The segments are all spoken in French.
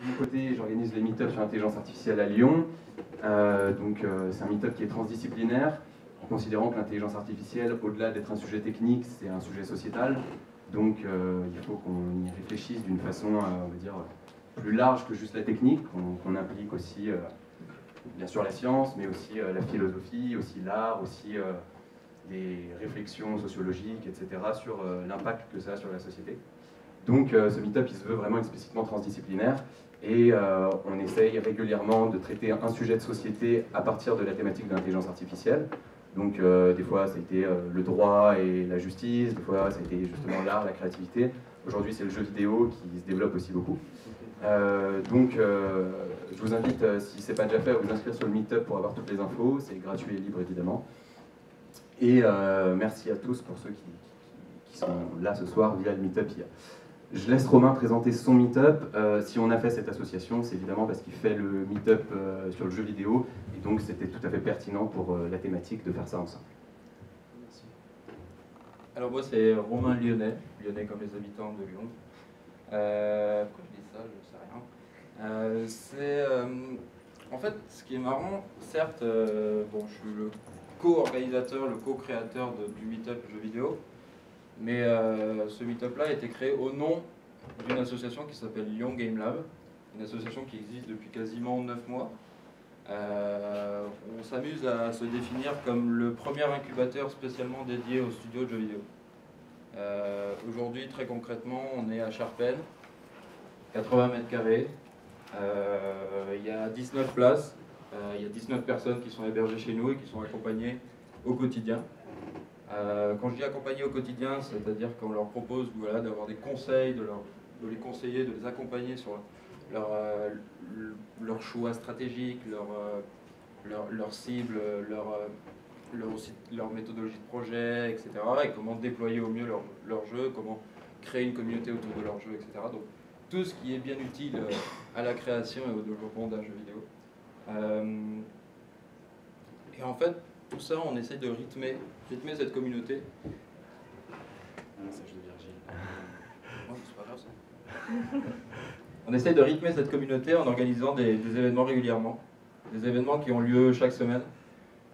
De mon côté, j'organise les meet-ups sur l'intelligence artificielle à Lyon. C'est un meet-up qui est transdisciplinaire, en considérant que l'intelligence artificielle, au-delà d'être un sujet technique, c'est un sujet sociétal. Donc il faut qu'on y réfléchisse d'une façon, on va dire, plus large que juste la technique, qu'on implique aussi, bien sûr, la science, mais aussi la philosophie, aussi l'art, aussi des réflexions sociologiques, etc., sur l'impact que ça a sur la société. Donc ce meet-up, il se veut vraiment explicitement transdisciplinaire, et on essaye régulièrement de traiter un sujet de société à partir de la thématique de l'intelligence artificielle. Donc des fois ça a été le droit et la justice, des fois ça a été justement l'art, la créativité. Aujourd'hui c'est le jeu vidéo qui se développe aussi beaucoup. Je vous invite, si ce n'est pas déjà fait, à vous inscrire sur le Meetup pour avoir toutes les infos. C'est gratuit et libre évidemment. Et merci à tous pour ceux qui sont là ce soir via le Meetup IA. Je laisse Romain présenter son Meetup. Si on a fait cette association, c'est évidemment parce qu'il fait le Meetup sur le jeu vidéo. Et donc c'était tout à fait pertinent pour la thématique de faire ça ensemble. Merci. Alors moi c'est Romain Lyonnais comme les habitants de Lyon. Pourquoi je dis ça, je ne sais rien. En fait, ce qui est marrant, certes, bon, je suis le co-organisateur, le co-créateur du Meetup jeux vidéo, mais ce Meetup-là a été créé au nom d'une association qui s'appelle Lyon Game Lab, une association qui existe depuis quasiment 9 mois. On s'amuse à se définir comme le premier incubateur spécialement dédié aux studios de jeux vidéo. Aujourd'hui, très concrètement, on est à Charpennes, 80 mètres carrés, il y a 19 places, il y a 19 personnes qui sont hébergées chez nous et qui sont accompagnées au quotidien. Quand je dis accompagnées au quotidien, c'est-à-dire qu'on leur propose d'avoir des conseils, de les conseiller, de les accompagner sur leur choix stratégique, leur cible, leur méthodologie de projet, etc. Et comment déployer au mieux leur jeu, comment créer une communauté autour de leur jeu, etc. Donc tout ce qui est bien utile à la création et au développement d'un jeu vidéo. Et en fait, tout ça, on essaie de rythmer cette communauté. Un message de Virgile. Oh, c'est pas grave ça. On essaie de rythmer cette communauté en organisant des événements régulièrement, des événements qui ont lieu chaque semaine.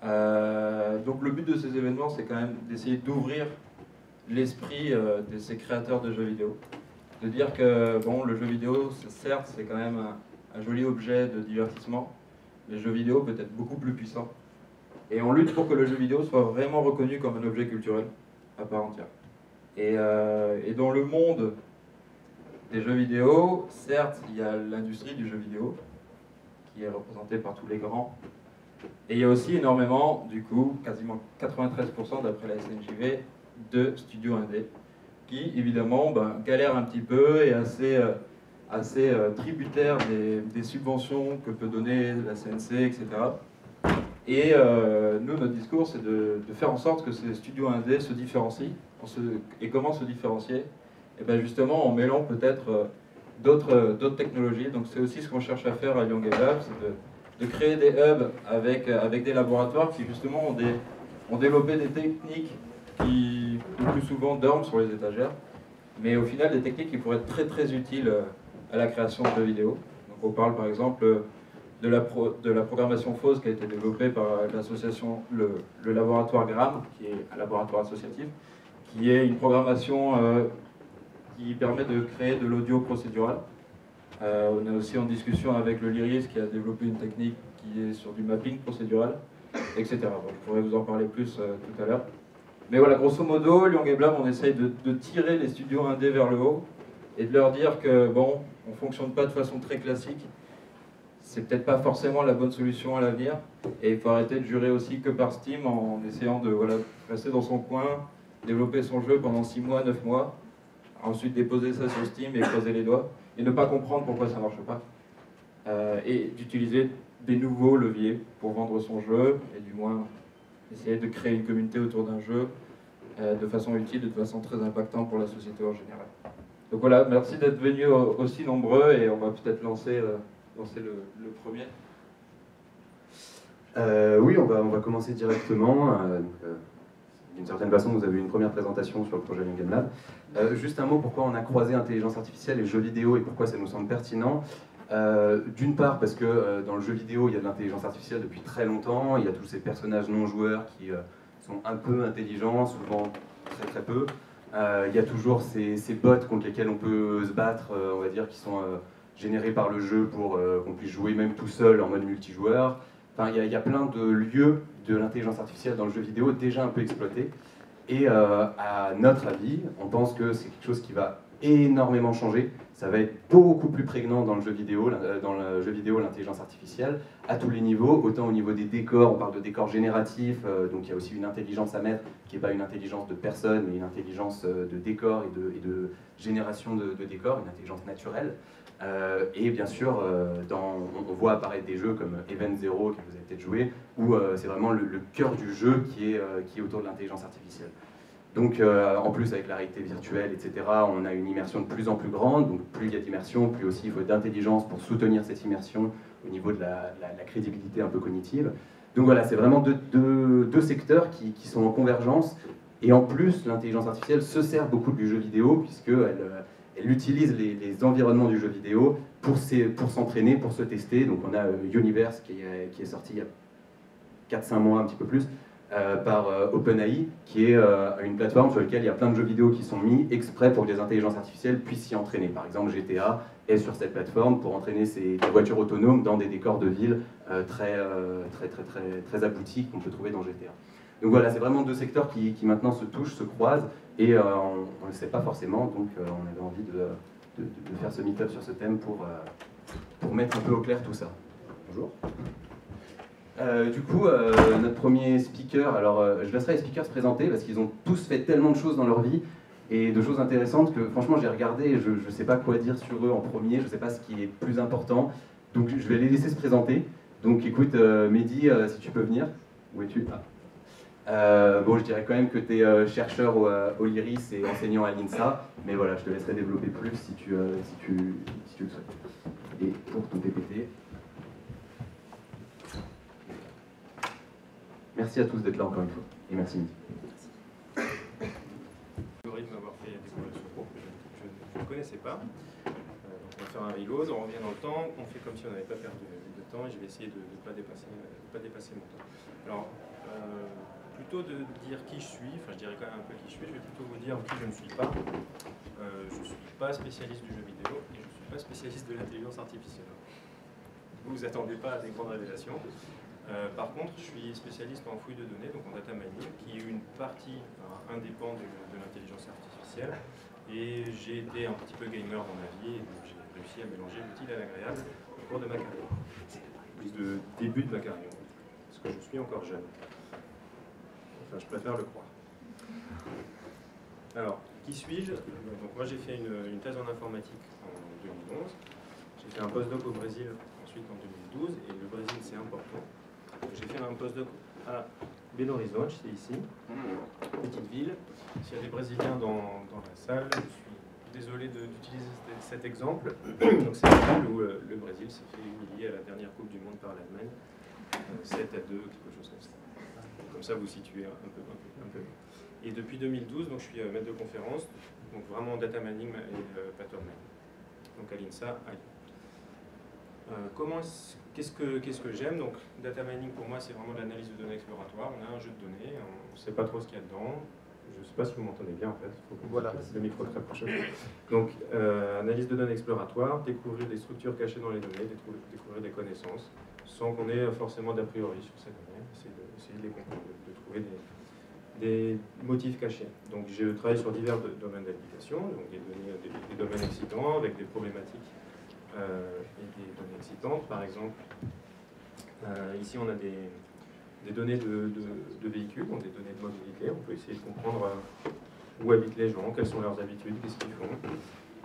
Donc le but de ces événements, c'est quand même d'essayer d'ouvrir l'esprit de ces créateurs de jeux vidéo. De dire que bon, le jeu vidéo, certes, c'est quand même un joli objet de divertissement, mais le jeu vidéo peut être beaucoup plus puissant. Et on lutte pour que le jeu vidéo soit vraiment reconnu comme un objet culturel à part entière. Et dans le monde des jeux vidéo, certes, il y a l'industrie du jeu vidéo, qui est représentée par tous les grands. Et il y a aussi énormément, du coup, quasiment 93% d'après la SNJV, de studios indés, qui évidemment galèrent un petit peu et assez tributaires des subventions que peut donner la CNC, etc. Et nous, notre discours, c'est de faire en sorte que ces studios indés se différencient. Et comment se différencier? Et bien justement en mêlant peut-être d'autres technologies. Donc c'est aussi ce qu'on cherche à faire à Lyon Game Lab, c'est de créer des hubs avec des laboratoires qui justement ont développé des techniques qui le plus souvent dorment sur les étagères, mais au final des techniques qui pourraient être très très utiles à la création de jeux vidéo. Donc on parle par exemple de la programmation fausse qui a été développée par l'association, le laboratoire GRAM, qui est un laboratoire associatif, qui est une programmation qui permet de créer de l'audio procédural. On est aussi en discussion avec le Lyris qui a développé une technique qui est sur du mapping procédural, etc. Donc, je pourrais vous en parler plus tout à l'heure. Mais voilà, grosso modo, Lyon Game Lab, on essaye de tirer les studios indés vers le haut et de leur dire que, bon, on ne fonctionne pas de façon très classique. C'est peut-être pas forcément la bonne solution à l'avenir. Et il faut arrêter de jurer aussi que par Steam en essayant de rester dans son coin, développer son jeu pendant 6 mois, 9 mois, ensuite déposer ça sur Steam et croiser les doigts, et ne pas comprendre pourquoi ça ne marche pas. Et d'utiliser des nouveaux leviers pour vendre son jeu, et du moins essayer de créer une communauté autour d'un jeu de façon utile, de façon très impactante pour la société en général. Donc voilà, merci d'être venus aussi nombreux, et on va peut-être lancer le premier. Oui, on va commencer directement. D'une certaine façon, vous avez eu une première présentation sur le projet Lyon Game Lab. Juste un mot, pourquoi on a croisé intelligence artificielle et jeux vidéo et pourquoi ça nous semble pertinent. D'une part parce que dans le jeu vidéo, il y a de l'intelligence artificielle depuis très longtemps, il y a tous ces personnages non joueurs qui sont un peu intelligents, souvent très très peu. Il y a toujours ces bots contre lesquels on peut se battre, on va dire, qui sont générés par le jeu pour qu'on puisse jouer même tout seul en mode multijoueur. Enfin, il y a plein de lieux de l'intelligence artificielle dans le jeu vidéo déjà un peu exploités. Et à notre avis, on pense que c'est quelque chose qui va énormément changer. Ça va être beaucoup plus prégnant dans le jeu vidéo, l'intelligence artificielle, à tous les niveaux, autant au niveau des décors, on parle de décors génératifs, donc il y a aussi une intelligence à mettre, qui n'est pas une intelligence de personne, mais une intelligence de décor et de génération de décors, une intelligence naturelle. Et bien sûr, on voit apparaître des jeux comme Event Zero, que vous avez peut-être joué, où c'est vraiment le cœur du jeu qui est autour de l'intelligence artificielle. Donc en plus avec la réalité virtuelle, etc., on a une immersion de plus en plus grande, donc plus il y a d'immersion, plus aussi il faut d'intelligence pour soutenir cette immersion au niveau de la crédibilité un peu cognitive. Donc voilà, c'est vraiment deux secteurs qui sont en convergence, et en plus l'intelligence artificielle se sert beaucoup du jeu vidéo, puisqu'elle utilise les environnements du jeu vidéo pour s'entraîner, pour se tester. Donc on a Universe qui est sorti il y a 4-5 mois, un petit peu plus, par OpenAI, qui est une plateforme sur laquelle il y a plein de jeux vidéo qui sont mis exprès pour que les intelligences artificielles puissent s'y entraîner. Par exemple, GTA est sur cette plateforme pour entraîner des voitures autonomes dans des décors de ville très aboutis qu'on peut trouver dans GTA. Donc voilà, c'est vraiment deux secteurs qui maintenant se touchent, se croisent, et on ne le sait pas forcément, donc on avait envie de faire ce meet-up sur ce thème pour mettre un peu au clair tout ça. Bonjour. Du coup, notre premier speaker, alors je laisserai les speakers se présenter parce qu'ils ont tous fait tellement de choses dans leur vie et de choses intéressantes que franchement j'ai regardé et je ne sais pas quoi dire sur eux en premier, je ne sais pas ce qui est plus important, donc je vais les laisser se présenter. Donc écoute, Mehdi, si tu peux venir. Où es-tu? Bon, je dirais quand même que tu es chercheur au LIRIS et enseignant à l'INSA, mais voilà, je te laisserai développer plus si tu le souhaites. Et pour ton PPT. Merci à tous d'être là encore une fois. Et merci Mehdi. Désolé de m'avoir fait découvrir ce cours que je ne connaissais pas. Donc on va faire un rigose, on revient dans le temps, on fait comme si on n'avait pas perdu de temps et je vais essayer de ne pas dépasser mon temps. Alors, plutôt de dire qui je suis, enfin je dirais quand même un peu qui je suis, je vais plutôt vous dire qui je ne suis pas. Je ne suis pas spécialiste du jeu vidéo et je ne suis pas spécialiste de l'intelligence artificielle. Vous vous attendez pas à des grandes révélations. Par contre, je suis spécialiste en fouille de données, donc en data mining, qui est une partie indépendante de l'intelligence artificielle. Et j'ai été un petit peu gamer dans ma vie, et donc j'ai réussi à mélanger l'utile à l'agréable au cours de ma carrière. Le début de ma carrière, parce que je suis encore jeune. Enfin, je préfère le croire. Alors, qui suis-je? Donc moi j'ai fait une thèse en informatique en 2011. J'ai fait un postdoc au Brésil ensuite en 2012, et le Brésil c'est important. J'ai fait un postdoc à Belo Horizonte, c'est ici, petite ville. S'il y a des Brésiliens dans la salle, je suis désolé d'utiliser cet exemple. Donc c'est une ville où le Brésil s'est fait humilier à la dernière Coupe du Monde par l'Allemagne, 7-2, quelque chose comme ça. Comme ça vous situez un peu. Et depuis 2012, donc, je suis maître de conférence, donc vraiment data mining et pattern mining, donc à l'INSA à Lyon. Qu'est-ce que j'aime? Donc, data mining pour moi c'est vraiment de l'analyse de données exploratoires. On a un jeu de données, on ne sait pas trop ce qu'il y a dedans. Je ne sais pas si vous m'entendez bien en fait. Il faut que voilà, le micro très proche. Donc, analyse de données exploratoires, découvrir des structures cachées dans les données, découvrir des connaissances, sans qu'on ait forcément d'a priori sur ces données. Essayer de les comprendre, de trouver des motifs cachés. Donc, je travaille sur divers domaines d'application, donc des domaines excitants avec des problématiques. Et des données excitantes, par exemple, ici on a des données de véhicules, donc des données de mobilité, on peut essayer de comprendre où habitent les gens, quelles sont leurs habitudes, qu'est-ce qu'ils font.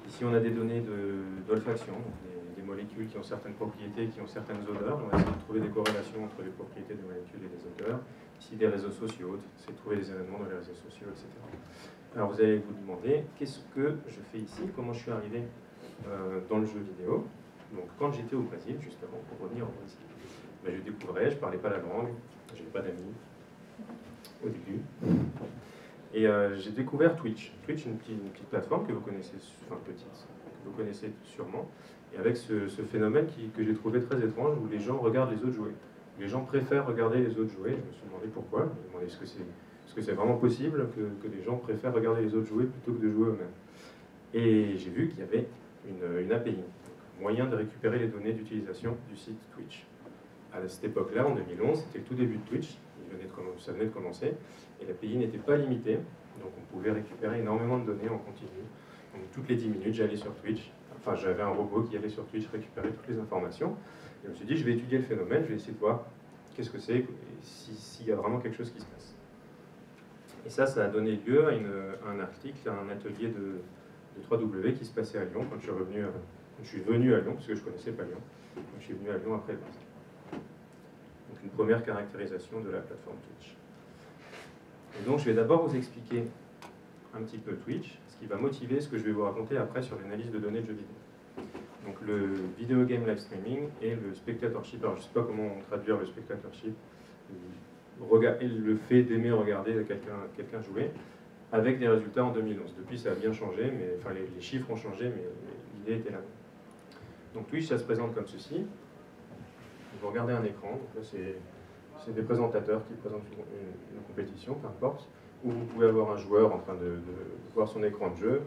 Ici on a des données d'olfaction, des molécules qui ont certaines propriétés, qui ont certaines odeurs, on va essayer de trouver des corrélations entre les propriétés des molécules et des odeurs. Ici des réseaux sociaux, essayer de trouver des événements dans les réseaux sociaux, etc. Alors vous allez vous demander, qu'est-ce que je fais ici, comment je suis arrivé dans le jeu vidéo. Donc quand j'étais au Brésil, justement, pour revenir au Brésil, ben, je découvrais, je ne parlais pas la langue, je n'avais pas d'amis au début. Et j'ai découvert Twitch. Twitch, une petite plateforme que vous connaissez, enfin petite, que vous connaissez sûrement, Et avec ce phénomène que j'ai trouvé très étrange, où les gens regardent les autres jouer. Les gens préfèrent regarder les autres jouer. Je me suis demandé pourquoi. Je me suis demandé est-ce que c'est vraiment possible que les gens préfèrent regarder les autres jouer plutôt que de jouer eux-mêmes. Et j'ai vu qu'il y avait une API, un moyen de récupérer les données d'utilisation du site Twitch. À cette époque-là, en 2011, c'était le tout début de Twitch, ça venait de commencer, et l'API n'était pas limitée, donc on pouvait récupérer énormément de données en continu. Donc toutes les 10 minutes, j'allais sur Twitch, enfin j'avais un robot qui allait sur Twitch récupérer toutes les informations, et je me suis dit, je vais étudier le phénomène, je vais essayer de voir qu'est-ce que c'est, et s'il y a vraiment quelque chose qui se passe. Et ça a donné lieu à un article, à un atelier de 3W qui se passait à Lyon quand je suis venu à Lyon, parce que je ne connaissais pas Lyon. Donc je suis venu à Lyon après le Brexit. Donc une première caractérisation de la plateforme Twitch. Et donc je vais d'abord vous expliquer un petit peu Twitch, ce qui va motiver ce que je vais vous raconter après sur l'analyse de données de jeux vidéo. Donc le video game live streaming et le spectatorship. Alors je ne sais pas comment traduire le spectatorship. Le fait d'aimer regarder quelqu'un jouer, avec des résultats en 2011. Depuis, ça a bien changé, mais enfin les chiffres ont changé, mais l'idée était la même. Donc Twitch, ça se présente comme ceci. Vous regardez un écran, donc là c'est des présentateurs qui présentent une compétition, peu importe, où vous pouvez avoir un joueur en train de voir son écran de jeu.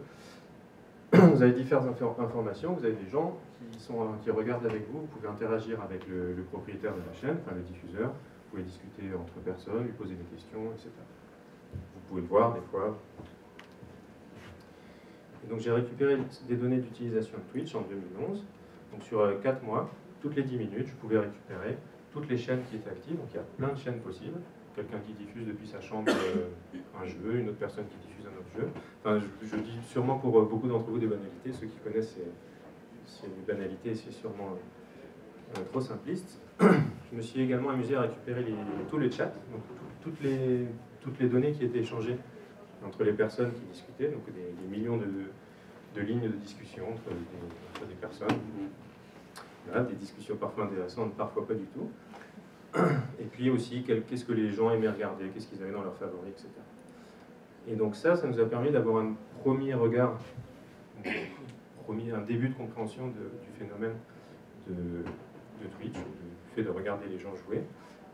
Vous avez différentes informations, vous avez des gens qui regardent avec vous, vous pouvez interagir avec le propriétaire de la chaîne, enfin le diffuseur, vous pouvez discuter entre personnes, lui poser des questions, etc. Vous pouvez le voir des fois. Et donc j'ai récupéré des données d'utilisation de Twitch en 2011. Donc sur 4 mois, toutes les 10 minutes, je pouvais récupérer toutes les chaînes qui étaient actives. Donc il y a plein de chaînes possibles. Quelqu'un qui diffuse depuis sa chambre un jeu, une autre personne qui diffuse un autre jeu. Enfin, je dis sûrement pour beaucoup d'entre vous des banalités. Ceux qui connaissent, c'est une banalité, c'est sûrement trop simpliste. Je me suis également amusé à récupérer tous les chats, donc toutes les données qui étaient échangées entre les personnes qui discutaient, donc des millions de lignes de discussion entre des personnes. Voilà, des discussions parfois intéressantes, parfois pas du tout. Et puis aussi, qu'est-ce que les gens aimaient regarder, qu'est-ce qu'ils avaient dans leurs favoris, etc. Et donc ça nous a permis d'avoir un premier regard, un début de compréhension du phénomène de Twitch, du fait de regarder les gens jouer.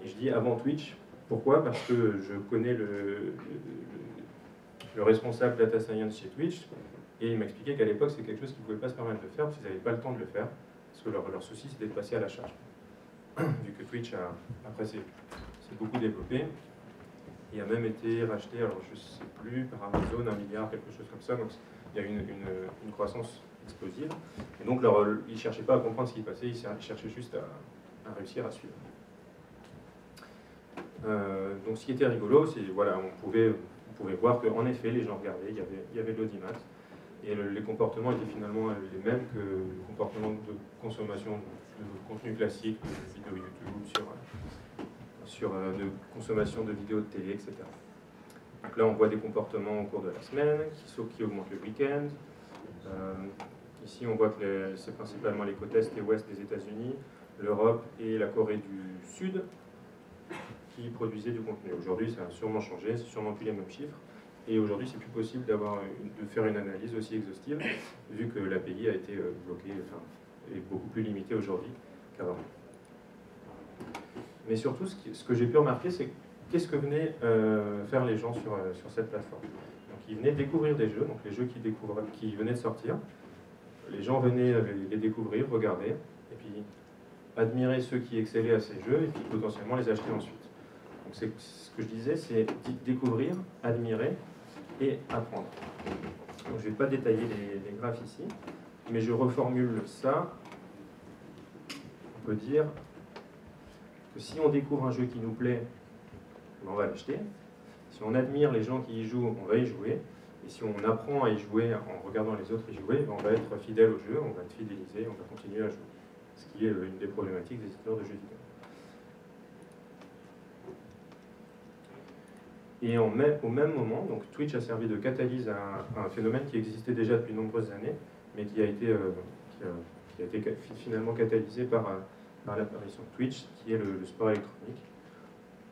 Et je dis avant Twitch, pourquoi? Parce que je connais le responsable data science chez Twitch, et il m'expliquait qu'à l'époque, c'est quelque chose qu'ils ne pouvaient pas se permettre de faire, parce qu'ils n'avaient pas le temps de le faire, parce que leur souci, c'était de passer à la charge. Vu que Twitch, après, s'est beaucoup développé, et a même été racheté, alors je ne sais plus, par Amazon, 1 milliard, quelque chose comme ça, donc il y a une croissance explosive. Et donc, ils ne cherchaient pas à comprendre ce qui passait, ils cherchaient juste à réussir à suivre. Donc, ce qui était rigolo, c'est voilà, on pouvait voir qu'en effet, les gens regardaient, il y avait de l'audimat, et les comportements étaient finalement les mêmes que le comportement de consommation de contenu classique, de vidéos YouTube, de consommation de vidéos de télé, etc. Donc là, on voit des comportements au cours de la semaine, qui augmentent le week-end. Ici, on voit que c'est principalement les côtes est et ouest des États-Unis, l'Europe et la Corée du Sud qui produisaient du contenu. Aujourd'hui, ça a sûrement changé, c'est sûrement plus les mêmes chiffres. Et aujourd'hui, c'est plus possible de faire une analyse aussi exhaustive, vu que l'API a été bloquée, est beaucoup plus limitée aujourd'hui qu'avant. Mais surtout, ce que j'ai pu remarquer, c'est qu'est-ce que venaient faire les gens sur cette plateforme. Donc, ils venaient découvrir des jeux, donc les jeux qui venaient de sortir. Les gens venaient les découvrir, regarder, et puis admirer ceux qui excellaient à ces jeux, et puis potentiellement les acheter ensuite. Donc ce que je disais, c'est découvrir, admirer et apprendre. Donc je ne vais pas détailler les graphes ici, mais je reformule ça. On peut dire que si on découvre un jeu qui nous plaît, on va l'acheter. Si on admire les gens qui y jouent, on va y jouer. Et si on apprend à y jouer en regardant les autres y jouer, on va être fidèle au jeu, on va être fidélisé, on va continuer à jouer. Ce qui est une des problématiques des éditeurs de jeux vidéo. Et au même moment, donc Twitch a servi de catalyse à un phénomène qui existait déjà depuis de nombreuses années, mais qui a été finalement catalysé par l'apparition de Twitch, qui est le sport électronique.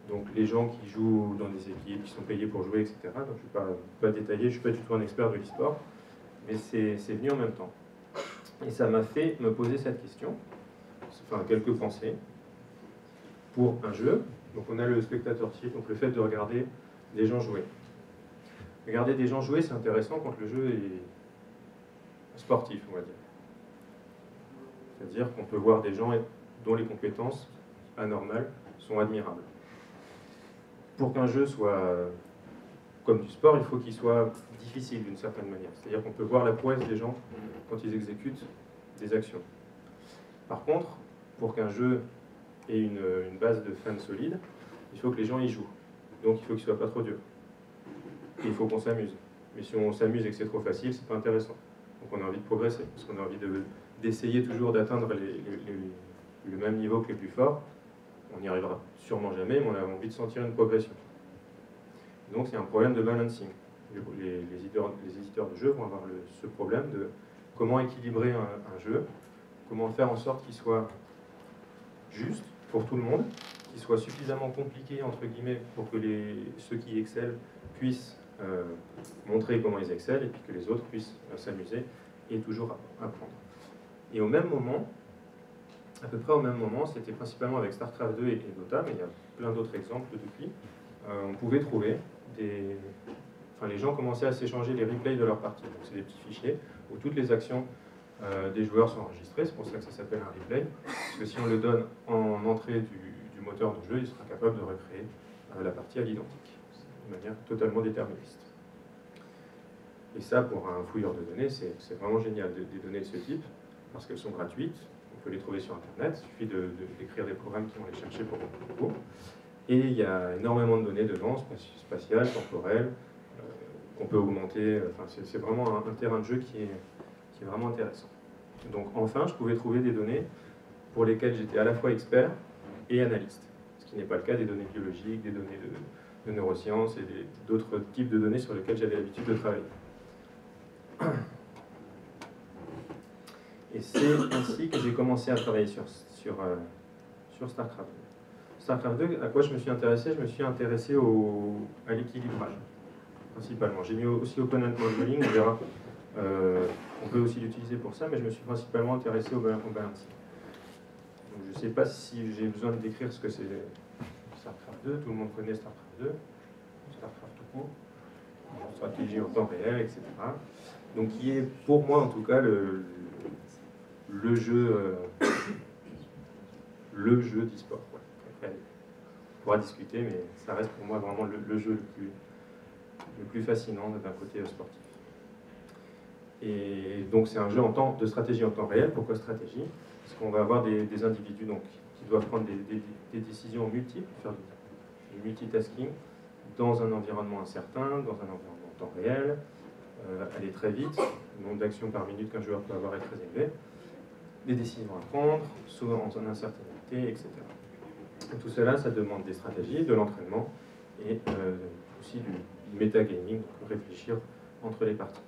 Donc les gens qui jouent dans des équipes, qui sont payés pour jouer, etc. Donc je ne vais pas détailler, je ne suis pas du tout un expert de l'e-sport, mais c'est venu en même temps. Et ça m'a fait me poser cette question, enfin quelques pensées, pour un jeu. Donc on a le spectatorship, donc le fait de regarder des gens jouer. Regarder des gens jouer, c'est intéressant quand le jeu est sportif, on va dire. C'est-à-dire qu'on peut voir des gens dont les compétences anormales sont admirables. Pour qu'un jeu soit comme du sport, il faut qu'il soit difficile d'une certaine manière. C'est-à-dire qu'on peut voir la prouesse des gens quand ils exécutent des actions. Par contre, pour qu'un jeu ait une base de fans solide, il faut que les gens y jouent. Donc il faut qu'il ne soit pas trop dur. Et il faut qu'on s'amuse. Mais si on s'amuse et que c'est trop facile, c'est pas intéressant. Donc on a envie de progresser, parce qu'on a envie d'essayer toujours d'atteindre le même niveau que les plus forts. On n'y arrivera sûrement jamais, mais on a envie de sentir une progression. Donc c'est un problème de balancing. Les éditeurs de jeux vont avoir ce problème de comment équilibrer un jeu, comment faire en sorte qu'il soit juste pour tout le monde, qu'il soit suffisamment compliqué, entre guillemets, pour que ceux qui excellent puissent montrer comment ils excellent, et puis que les autres puissent s'amuser et toujours apprendre. Et au même moment, à peu près au même moment, c'était principalement avec StarCraft 2 et Dota, mais il y a plein d'autres exemples depuis, on pouvait trouver les gens commençaient à s'échanger les replays de leur partie. Donc c'est des petits fichiers où toutes les actions des joueurs sont enregistrées, c'est pour ça que ça s'appelle un replay, parce que si on le donne en entrée du moteur de jeu, il sera capable de recréer la partie à l'identique, de manière totalement déterministe. Et ça, pour un fouilleur de données, c'est vraiment génial, des données de ce type, parce qu'elles sont gratuites, on peut les trouver sur Internet, il suffit d'écrire des programmes qui vont les chercher pour vous. Et il y a énormément de données dedans, spatiales, temporelles, qu'on peut augmenter. Enfin, c'est vraiment un terrain de jeu qui est vraiment intéressant. Donc enfin, je pouvais trouver des données pour lesquelles j'étais à la fois expert et analyste, ce qui n'est pas le cas des données biologiques, des données de neurosciences et d'autres types de données sur lesquelles j'avais l'habitude de travailler. Et c'est ainsi que j'ai commencé à travailler sur StarCraft 2. StarCraft 2, à quoi je me suis intéressé? Je me suis intéressé à l'équilibrage, principalement. J'ai mis aussi Opponent Modeling, on verra. On peut aussi l'utiliser pour ça, mais je me suis principalement intéressé au balancing. Donc, je ne sais pas si j'ai besoin de décrire ce que c'est StarCraft 2. Tout le monde connaît StarCraft 2, StarCraft tout court, stratégie en temps réel, etc. Donc qui est pour moi en tout cas le jeu d'e-sport. Après, on pourra discuter, mais ça reste pour moi vraiment le jeu le plus fascinant d'un côté sportif. Et donc c'est un jeu de stratégie en temps réel. Pourquoi stratégie? Parce qu'on va avoir des individus donc, qui doivent prendre des décisions multiples, faire du multitasking dans un environnement incertain, dans un environnement en temps réel, aller très vite, le nombre d'actions par minute qu'un joueur peut avoir est très élevé, des décisions à prendre, souvent en incertitude, etc. Et tout cela, ça demande des stratégies, de l'entraînement et aussi du metagaming, donc réfléchir entre les parties.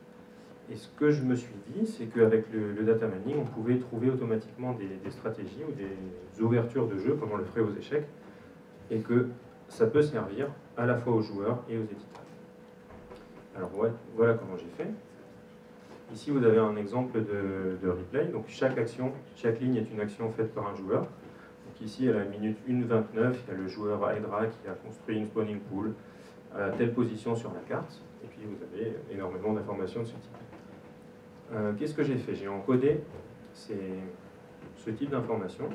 Et ce que je me suis dit, c'est qu'avec le data mining, on pouvait trouver automatiquement des stratégies ou des ouvertures de jeu, comme on le ferait aux échecs, et que ça peut servir à la fois aux joueurs et aux éditeurs. Alors voilà comment j'ai fait. Ici, vous avez un exemple de replay. Donc chaque ligne est une action faite par un joueur. Donc ici, à la minute 1:29, il y a le joueur Hydra qui a construit une spawning pool à telle position sur la carte. Et puis vous avez énormément d'informations de ce type. Qu'est-ce que j'ai fait? J'ai encodé ce type d'informations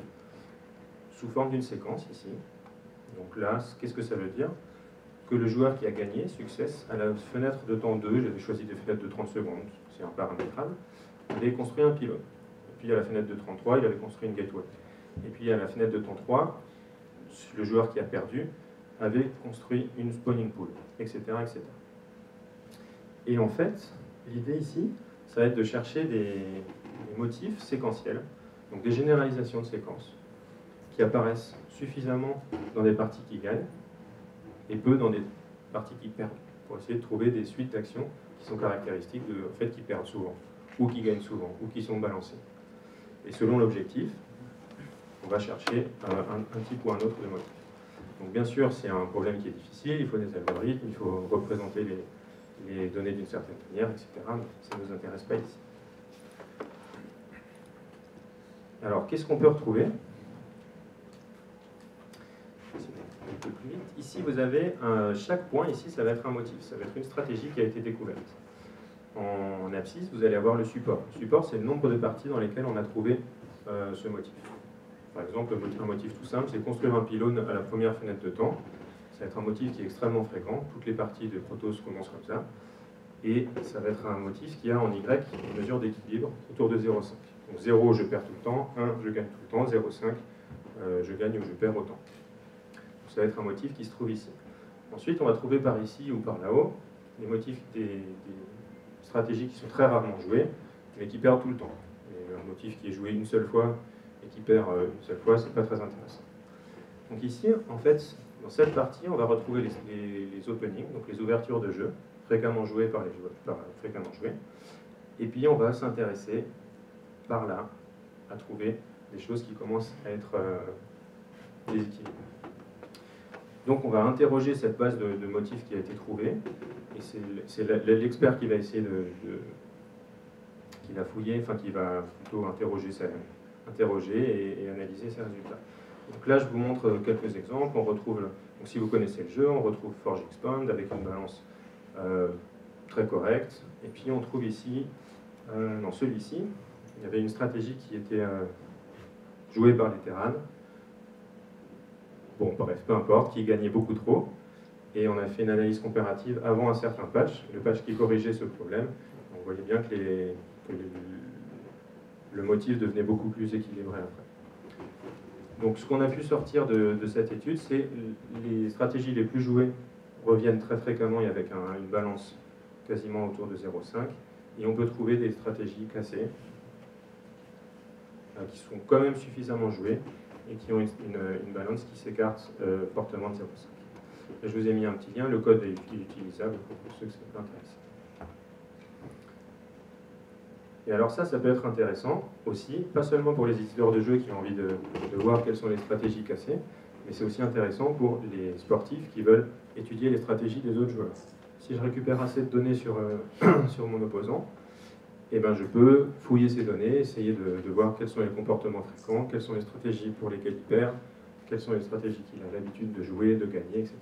sous forme d'une séquence ici. Donc là, qu'est-ce que ça veut dire? Que le joueur qui a gagné, success, à la fenêtre de temps 2, j'avais choisi des fenêtres de 30 secondes, c'est un paramétrable, avait construit un pylône. Et puis à la fenêtre de 33, il avait construit une gateway. Et puis à la fenêtre de temps 3, le joueur qui a perdu avait construit une spawning pool, etc., etc. Et en fait, l'idée ici, ça va être de chercher des motifs séquentiels, donc des généralisations de séquences, qui apparaissent suffisamment dans des parties qui gagnent, et peu dans des parties qui perdent, pour essayer de trouver des suites d'actions qui sont caractéristiques du fait qu'ils perdent souvent, ou qui gagnent souvent, ou qui sont balancés. Et selon l'objectif, on va chercher un type ou un autre de motif. Donc bien sûr, c'est un problème qui est difficile, il faut des algorithmes, il faut représenter les données d'une certaine manière, etc. Mais ça ne nous intéresse pas ici. Alors, qu'est-ce qu'on peut retrouver? Un peu plus vite. Ici, vous avez chaque point, ici, ça va être un motif, ça va être une stratégie qui a été découverte. En abscisse, vous allez avoir le support. Le support, c'est le nombre de parties dans lesquelles on a trouvé ce motif. Par exemple, un motif tout simple, c'est construire un pylône à la première fenêtre de temps. Ça va être un motif qui est extrêmement fréquent. Toutes les parties de Protos commencent comme ça. Et ça va être un motif qui a en Y une mesure d'équilibre autour de 0,5. Donc 0, je perds tout le temps, 1, je gagne tout le temps, 0,5, je gagne ou je perds autant. Donc ça va être un motif qui se trouve ici. Ensuite, on va trouver par ici ou par là-haut des motifs, des stratégies qui sont très rarement jouées, mais qui perdent tout le temps. Et un motif qui est joué une seule fois et qui perd une seule fois, c'est pas très intéressant. Donc ici, en fait, dans cette partie, on va retrouver les openings, donc les ouvertures de jeu, fréquemment jouées par les joueurs, fréquemment jouées. Et puis on va s'intéresser par là à trouver des choses qui commencent à être déséquilibrées. Donc on va interroger cette base de motifs qui a été trouvée, et c'est l'expert qui va essayer qui va fouiller, enfin qui va plutôt interroger et analyser ses résultats. Donc là je vous montre quelques exemples. On retrouve, donc si vous connaissez le jeu, on retrouve Forge Expand avec une balance très correcte, et puis on trouve ici, dans celui-ci, il y avait une stratégie qui était jouée par les Terran. Bon, bref, peu importe, qui gagnait beaucoup trop. Et on a fait une analyse comparative avant un certain patch, le patch qui corrigeait ce problème. On voyait bien que le motif devenait beaucoup plus équilibré après. Donc ce qu'on a pu sortir de cette étude, c'est les stratégies les plus jouées reviennent très fréquemment et avec une balance quasiment autour de 0,5. Et on peut trouver des stratégies cassées qui sont quand même suffisamment jouées et qui ont une balance qui s'écarte fortement de 0,5. Je vous ai mis un petit lien, le code est utilisable pour ceux que ça peut intéresser. Et alors ça peut être intéressant aussi, pas seulement pour les éditeurs de jeux qui ont envie de voir quelles sont les stratégies cassées, mais c'est aussi intéressant pour les sportifs qui veulent étudier les stratégies des autres joueurs. Si je récupère assez de données sur mon opposant, eh ben je peux fouiller ces données, essayer de voir quels sont les comportements fréquents, quelles sont les stratégies pour lesquelles il perd, quelles sont les stratégies qu'il a l'habitude de jouer, de gagner, etc.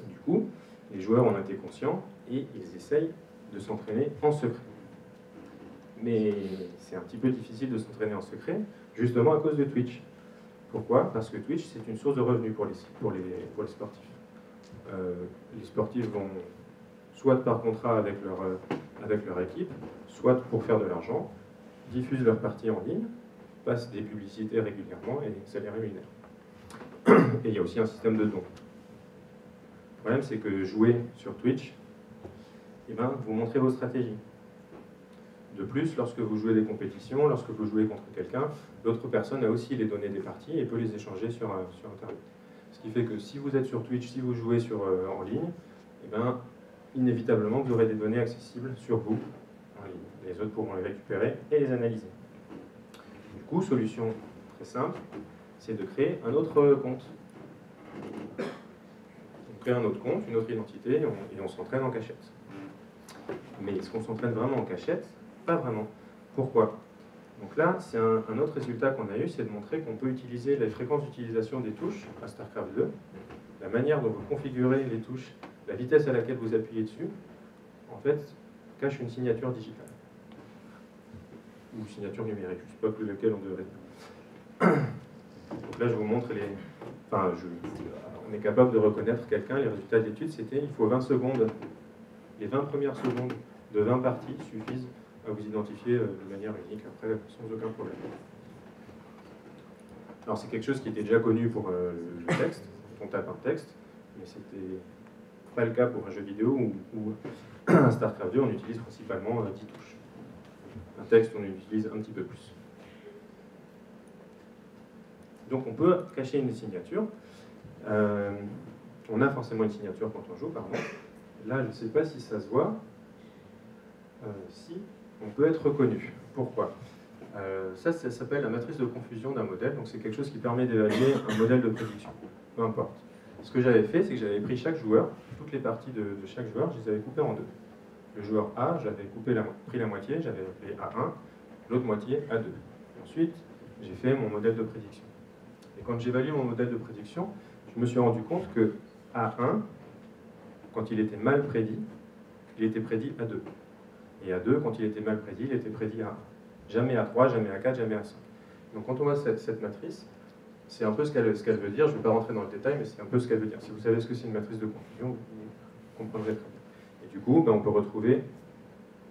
Du coup, les joueurs en étaient conscients et ils essayent de s'entraîner en secret. Mais c'est un petit peu difficile de s'entraîner en secret, justement à cause de Twitch. Pourquoi? Parce que Twitch, c'est une source de revenus pour les sportifs. Les sportifs vont soit par contrat avec leur équipe, soit pour faire de l'argent, diffusent leurs parties en ligne, passent des publicités régulièrement et ça les rémunère. Et il y a aussi un système de dons. Le problème, c'est que jouer sur Twitch, eh ben, vous montrez vos stratégies. De plus, lorsque vous jouez des compétitions, lorsque vous jouez contre quelqu'un, l'autre personne a aussi les données des parties et peut les échanger sur Internet. Ce qui fait que si vous êtes sur Twitch, si vous jouez en ligne, eh ben, inévitablement, vous aurez des données accessibles sur vous en ligne. Les autres pourront les récupérer et les analyser. Du coup, solution très simple, c'est de créer un autre compte. On crée un autre compte, une autre identité, et on s'entraîne en cachette. Mais est-ce qu'on s'entraîne vraiment en cachette? Pas vraiment. Pourquoi? Donc là, c'est un autre résultat qu'on a eu, c'est de montrer qu'on peut utiliser les fréquences d'utilisation des touches à StarCraft 2, la manière dont vous configurez les touches, la vitesse à laquelle vous appuyez dessus, en fait, cache une signature digitale. Ou signature numérique, je ne sais pas plus lequel on devrait dire. Donc là, je vous montre on est capable de reconnaître quelqu'un. Les résultats de l'étude, c'était il faut 20 secondes. Les 20 premières secondes de 20 parties suffisent à vous identifier de manière unique, après, sans aucun problème. Alors, c'est quelque chose qui était déjà connu pour le texte. On tape un texte, mais c'était pas le cas pour un jeu vidéo où un StarCraft 2, on utilise principalement 10 touches. Un texte, on utilise un petit peu plus. Donc on peut cacher une signature. On a forcément une signature quand on joue, pardon. Là, je ne sais pas si ça se voit. Si, on peut être reconnu. Pourquoi? Ça s'appelle la matrice de confusion d'un modèle. Donc c'est quelque chose qui permet d'évaluer un modèle de prédiction. Peu importe. Ce que j'avais fait, c'est que j'avais pris chaque joueur, toutes les parties de chaque joueur, je les avais coupées en deux. Le joueur A, j'avais pris la moitié, j'avais appelé A1, l'autre moitié A2. Ensuite, j'ai fait mon modèle de prédiction. Et quand j'évalue mon modèle de prédiction, je me suis rendu compte que A1, quand il était mal prédit, il était prédit à 2. Et à 2, quand il était mal prédit, il était prédit à 1. Jamais à 3, jamais à 4, jamais à 5. Donc quand on voit cette matrice, c'est un peu ce qu'elle veut dire. Je ne vais pas rentrer dans le détail, mais c'est un peu ce qu'elle veut dire. Si vous savez ce que c'est une matrice de confusion, vous comprendrez très bien. Et du coup, on peut retrouver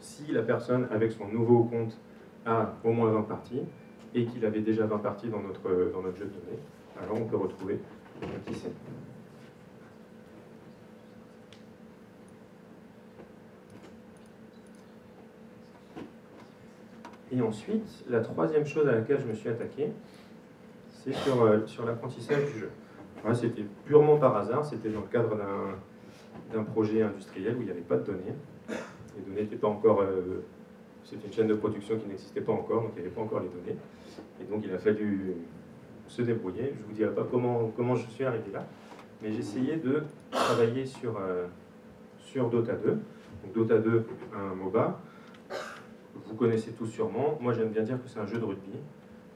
si la personne, avec son nouveau compte, a au moins 20 parties, et qu'il avait déjà 20 parties dans notre jeu de données, alors on peut retrouver qui c'est. Et ensuite, la troisième chose à laquelle je me suis attaqué, c'est sur l'apprentissage du jeu. C'était purement par hasard, c'était dans le cadre d'un projet industriel où il n'y avait pas de données. Les données n'étaient pas encore... c'était une chaîne de production qui n'existait pas encore, donc il n'y avait pas encore les données. Et donc il a fallu se débrouiller. Je ne vous dirai pas comment je suis arrivé là, mais j'ai essayé de travailler sur Dota 2. Donc Dota 2, un MOBA. Vous connaissez tous sûrement. Moi, j'aime bien dire que c'est un jeu de rugby.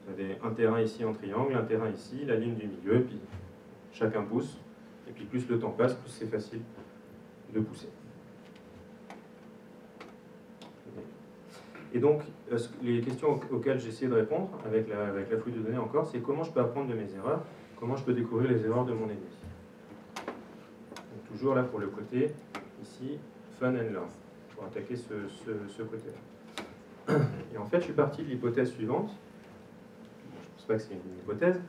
Vous avez un terrain ici en triangle, un terrain ici, la ligne du milieu, et puis chacun pousse. Et puis plus le temps passe, plus c'est facile de pousser. Et donc, les questions auxquelles j'ai essayé de répondre avec la fouille de données encore, c'est comment je peux apprendre de mes erreurs, comment je peux découvrir les erreurs de mon ennemi. Donc, toujours là pour le côté, ici, fun and learn, pour attaquer ce côté-là. Et en fait, je suis parti de l'hypothèse suivante. Je ne pense pas que c'est une hypothèse,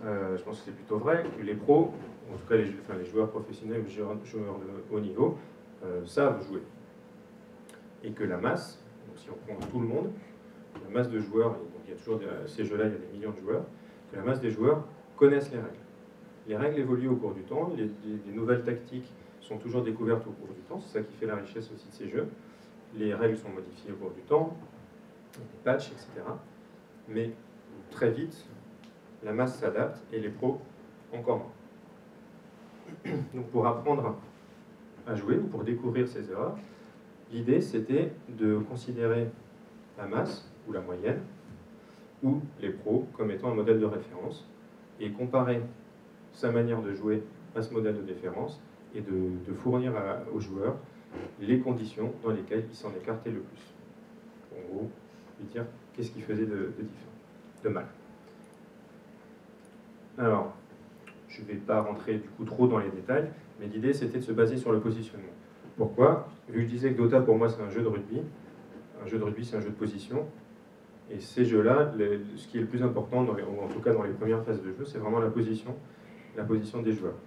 je pense que c'est plutôt vrai, que les pros, en tout cas les joueurs professionnels ou les joueurs de haut niveau, savent jouer. Et que la masse, donc si on prend tout le monde, la masse de joueurs, donc il y a toujours ces jeux-là, il y a des millions de joueurs, que la masse des joueurs connaissent les règles. Les règles évoluent au cours du temps, les nouvelles tactiques sont toujours découvertes au cours du temps, c'est ça qui fait la richesse aussi de ces jeux. Les règles sont modifiées au cours du temps, des patchs, etc. Mais très vite, la masse s'adapte et les pros encore moins. Donc pour apprendre à jouer ou pour découvrir ces erreurs, l'idée c'était de considérer la masse ou la moyenne ou les pros comme étant un modèle de référence et comparer sa manière de jouer à ce modèle de référence et de fournir aux joueurs les conditions dans lesquelles il s'en écartait le plus. En gros, lui dire qu'est-ce qu'il faisait de différent, de mal. Alors, je ne vais pas rentrer du coup trop dans les détails, mais l'idée c'était de se baser sur le positionnement. Pourquoi? Vu que je disais que Dota pour moi c'est un jeu de rugby c'est un jeu de position, et ces jeux-là, ce qui est le plus important, ou en tout cas dans les premières phases de jeu, c'est vraiment la position des joueurs.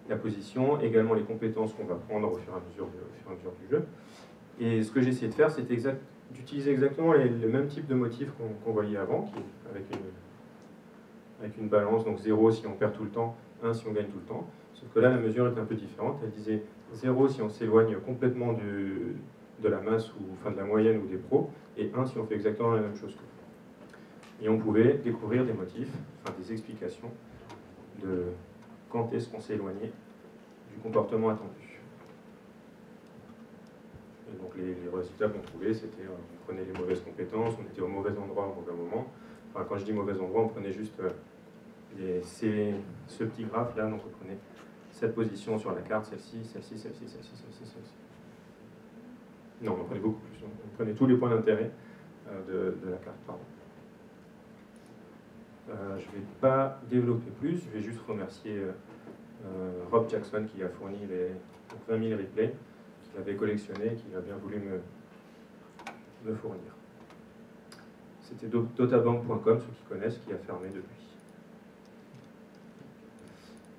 La position, également les compétences qu'on va prendre au fur et à mesure du jeu. Et ce que j'ai essayé de faire, c'était d'utiliser exactement le même type de motif qu'on voyait avant, avec une balance, donc 0 si on perd tout le temps, 1 si on gagne tout le temps. Sauf que là, la mesure est un peu différente. Elle disait 0 si on s'éloigne complètement de la masse, de la moyenne ou des pros, et 1 si on fait exactement la même chose que. Et on pouvait découvrir des motifs, des explications de quand est-ce qu'on s'est éloigné du comportement attendu. Et donc les résultats qu'on trouvait, c'était on prenait les mauvaises compétences, on était au mauvais endroit au mauvais moment. Enfin, quand je dis mauvais endroit, on prenait juste ce petit graphe là, donc on prenait cette position sur la carte, celle-ci, celle-ci, celle-ci, celle-ci, celle-ci, celle-ci. Non, on prenait beaucoup plus. On prenait tous les points d'intérêt de la carte, pardon. Je ne vais pas développer plus, je vais juste remercier Rob Jackson qui a fourni les 20 000 replays qu'il avait collectionnés et qu'il a bien voulu me fournir. C'était dotabank.com, ceux qui connaissent, qui a fermé depuis.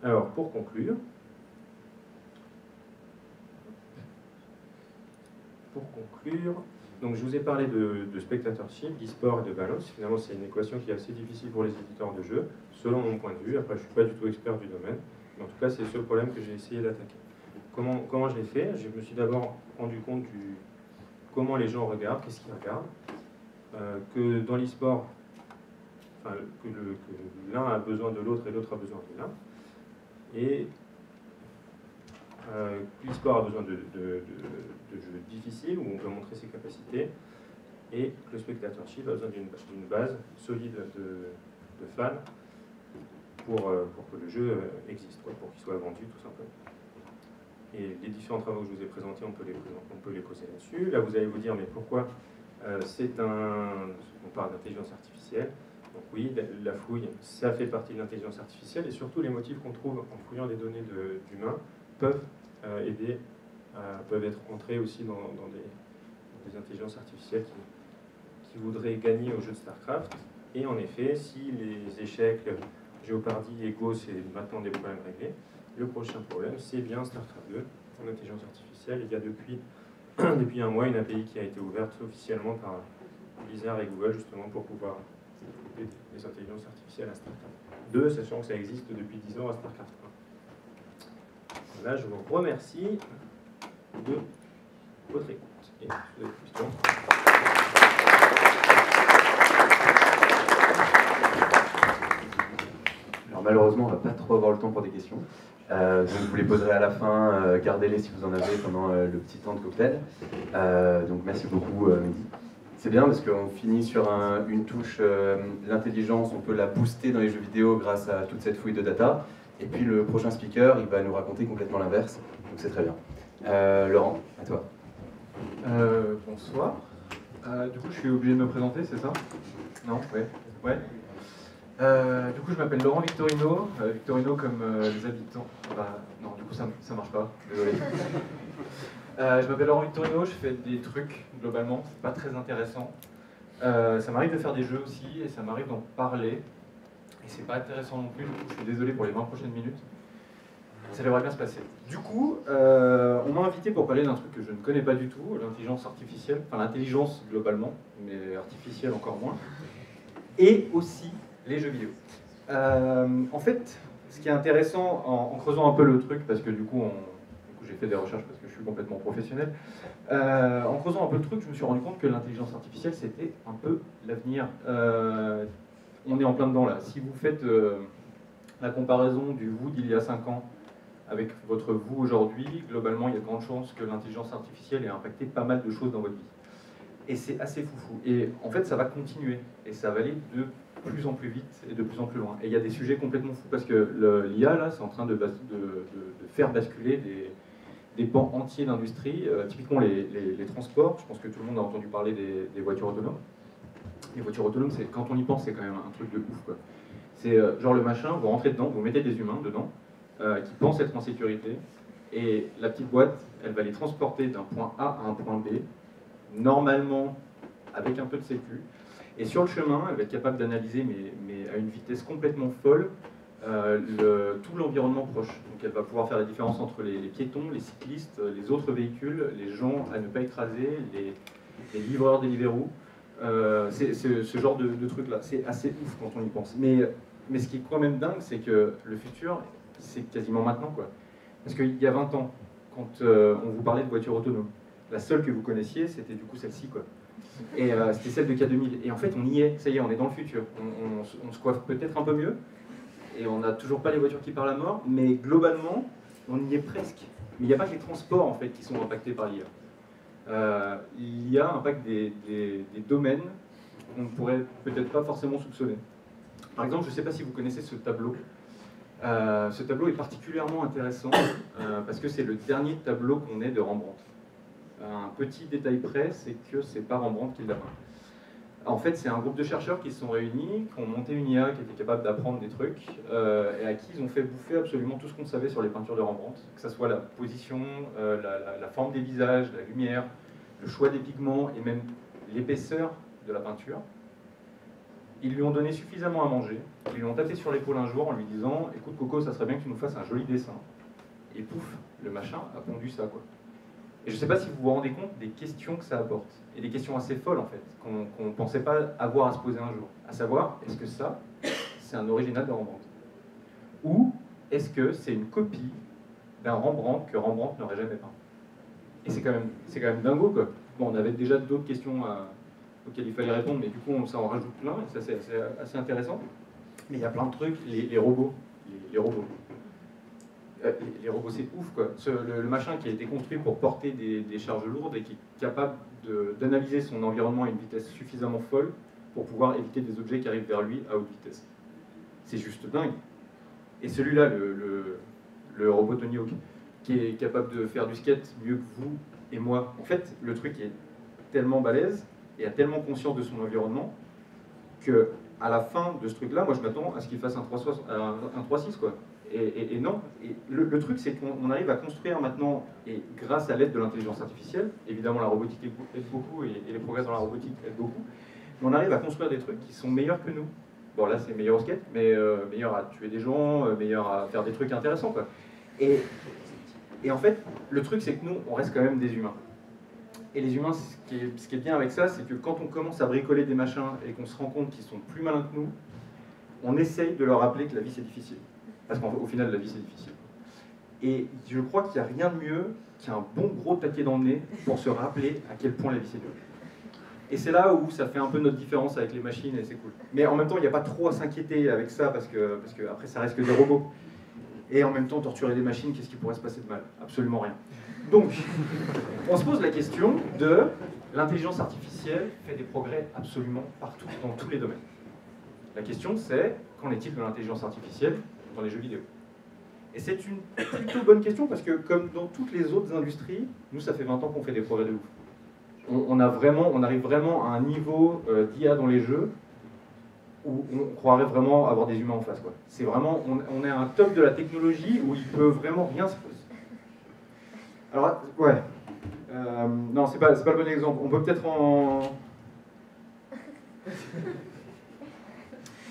Alors, pour conclure, donc je vous ai parlé de spectatorship, d'e-sport et de balance. Finalement, c'est une équation qui est assez difficile pour les éditeurs de jeux, selon mon point de vue. Après, je ne suis pas du tout expert du domaine, mais en tout cas, c'est ce problème que j'ai essayé d'attaquer. Comment je l'ai fait? Je me suis d'abord rendu compte comment les gens regardent, qu'est-ce qu'ils regardent, que dans l'e-sport, que l'un a besoin de l'autre et l'autre a besoin de l'un, et l'e-sport a besoin de jeux difficiles où on peut montrer ses capacités, et que le spectatorship a besoin d'une base solide de fans pour que le jeu existe, quoi, pour qu'il soit vendu tout simplement. Et les différents travaux que je vous ai présentés, on peut les poser là-dessus. Là, vous allez vous dire, mais pourquoi on parle d'intelligence artificielle. Donc oui, la fouille, ça fait partie de l'intelligence artificielle, et surtout les motifs qu'on trouve en fouillant des données d'humains peuvent peuvent être entrés aussi dans des intelligences artificielles qui voudraient gagner au jeu de StarCraft. Et en effet, si les échecs, Jeopardy et Go, c'est maintenant des problèmes réglés, le prochain problème, c'est bien StarCraft 2 en intelligence artificielle. Il y a depuis un mois une API qui a été ouverte officiellement par Blizzard et Google, justement pour pouvoir développer des intelligences artificielles à StarCraft 2, sachant que ça existe depuis 10 ans à StarCraft 1. Là, je vous remercie de votre écoute. Et si vous avez des questions. Alors malheureusement, on ne va pas trop avoir le temps pour des questions. Donc vous les poserez à la fin, gardez-les si vous en avez pendant le petit temps de cocktail. Donc merci beaucoup Mehdi. C'est bien parce qu'on finit sur une touche, l'intelligence, on peut la booster dans les jeux vidéo grâce à toute cette fouille de data. Et puis le prochain speaker, il va nous raconter complètement l'inverse. Donc c'est très bien. Laurent, à toi. Bonsoir. Du coup, je suis obligé de me présenter, c'est ça? Non? Ouais. Du coup, je m'appelle Laurent Victorino. Victorino comme les habitants. Non, du coup, ça marche pas. Désolé. Je m'appelle Laurent Victorino, je fais des trucs, globalement. C'est pas très intéressant. Ça m'arrive de faire des jeux aussi, et ça m'arrive d'en parler. Et c'est pas intéressant non plus, du coup, je suis désolé pour les 20 prochaines minutes. Ça devrait bien se passer. Du coup, on m'a invité pour parler d'un truc que je ne connais pas du tout, l'intelligence artificielle, enfin l'intelligence globalement, mais artificielle encore moins, et aussi les jeux vidéo. En fait, ce qui est intéressant en creusant un peu le truc, parce que du coup j'ai fait des recherches parce que je suis complètement professionnel, en creusant un peu le truc, je me suis rendu compte que l'intelligence artificielle c'était un peu l'avenir. On est en plein dedans là. Si vous faites la comparaison du vous d'il y a 5 ans avec votre vous aujourd'hui, globalement, il y a de grandes chances que l'intelligence artificielle ait impacté pas mal de choses dans votre vie. Et c'est assez foufou. Et en fait, ça va continuer. Et ça va aller de plus en plus vite et de plus en plus loin. Et il y a des sujets complètement fous parce que l'IA, là, c'est en train de faire basculer des pans entiers d'industrie. Typiquement, les transports. Je pense que tout le monde a entendu parler des voitures autonomes. Les voitures autonomes, quand on y pense, c'est quand même un truc de ouf, quoi. C'est genre le machin, vous rentrez dedans, vous mettez des humains dedans, qui pensent être en sécurité, et la petite boîte, elle va les transporter d'un point A à un point B, normalement avec un peu de sécu, et sur le chemin, elle va être capable d'analyser, mais à une vitesse complètement folle, tout l'environnement proche. Donc elle va pouvoir faire la différence entre les piétons, les cyclistes, les autres véhicules, les gens à ne pas écraser, les livreurs Deliveroo. C'est ce genre de truc-là. C'est assez ouf quand on y pense. Mais ce qui est quand même dingue, c'est que le futur, c'est quasiment maintenant, quoi. Parce qu'il y a 20 ans, quand on vous parlait de voitures autonomes, la seule que vous connaissiez, c'était du coup celle-ci, quoi. Et c'était celle de K2000. Et en fait, on y est, ça y est, on est dans le futur. On se coiffe peut-être un peu mieux, et on n'a toujours pas les voitures qui parlent à mort, mais globalement, on y est presque. Mais il n'y a pas que les transports, en fait, qui sont impactés par l'IA. L'IA impacte des domaines qu'on ne pourrait peut-être pas forcément soupçonner. Par exemple, je ne sais pas si vous connaissez ce tableau. Ce tableau est particulièrement intéressant parce que c'est le dernier tableau qu'on ait de Rembrandt. Un petit détail près, c'est que c'est pas Rembrandt qui l'a peint. En fait, c'est un groupe de chercheurs qui se sont réunis, qui ont monté une IA qui était capable d'apprendre des trucs, et à qui ils ont fait bouffer absolument tout ce qu'on savait sur les peintures de Rembrandt, que ce soit la position, la forme des visages, la lumière, le choix des pigments et même l'épaisseur de la peinture. Ils lui ont donné suffisamment à manger, ils lui ont tapé sur l'épaule un jour en lui disant « Écoute Coco, ça serait bien que tu nous fasses un joli dessin. » Et pouf, le machin a pondu ça, quoi. Et je ne sais pas si vous vous rendez compte des questions que ça apporte, et des questions assez folles en fait, qu'on ne pensait pas avoir à se poser un jour. À savoir, est-ce que ça, c'est un original de Rembrandt? Ou est-ce que c'est une copie d'un Rembrandt que Rembrandt n'aurait jamais peint? Et c'est quand même dingo, quoi. Bon, on avait déjà d'autres questions auxquelles il fallait répondre, mais du coup ça en rajoute plein, et ça c'est assez intéressant. Mais il y a plein de trucs, les robots. Les robots. les robots c'est ouf quoi. Le machin qui a été construit pour porter des charges lourdes et qui est capable d'analyser son environnement à une vitesse suffisamment folle pour pouvoir éviter des objets qui arrivent vers lui à haute vitesse. C'est juste dingue. Et celui-là, le robot Tony Hawk, qui est capable de faire du skate mieux que vous et moi, en fait, le truc est tellement balèze et a tellement conscience de son environnement que à la fin de ce truc-là, moi je m'attends à ce qu'il fasse un 3.6 quoi. Et non. Et le truc, c'est qu'on arrive à construire maintenant, et grâce à l'aide de l'intelligence artificielle, évidemment la robotique aide beaucoup et les progrès dans la robotique aident beaucoup, mais on arrive à construire des trucs qui sont meilleurs que nous. Bon là c'est meilleur au skate, mais meilleur à tuer des gens, meilleur à faire des trucs intéressants quoi. Et en fait, le truc c'est que nous, on reste quand même des humains. Et les humains, ce qui est bien avec ça, c'est que quand on commence à bricoler des machins et qu'on se rend compte qu'ils sont plus malins que nous, on essaye de leur rappeler que la vie c'est difficile. Parce qu'au final, la vie c'est difficile. Et je crois qu'il n'y a rien de mieux qu'un bon gros taquet dans le nez pour se rappeler à quel point la vie c'est dur. Et c'est là où ça fait un peu notre différence avec les machines et c'est cool. Mais en même temps, il n'y a pas trop à s'inquiéter avec ça parce que après ça reste que des robots. Et en même temps, torturer des machines, qu'est-ce qui pourrait se passer de mal? Absolument rien. Donc, on se pose la question de l'intelligence artificielle fait des progrès absolument partout, dans tous les domaines. La question c'est, qu'en est-il de l'intelligence artificielle dans les jeux vidéo? Et c'est une plutôt bonne question parce que comme dans toutes les autres industries, nous ça fait 20 ans qu'on fait des progrès de ouf. On arrive vraiment à un niveau d'IA dans les jeux où on croirait vraiment avoir des humains en face. C'est vraiment, on est à un top de la technologie où il peut vraiment rien se passer. Alors, ouais. Non, c'est pas le bon exemple. On peut peut-être en...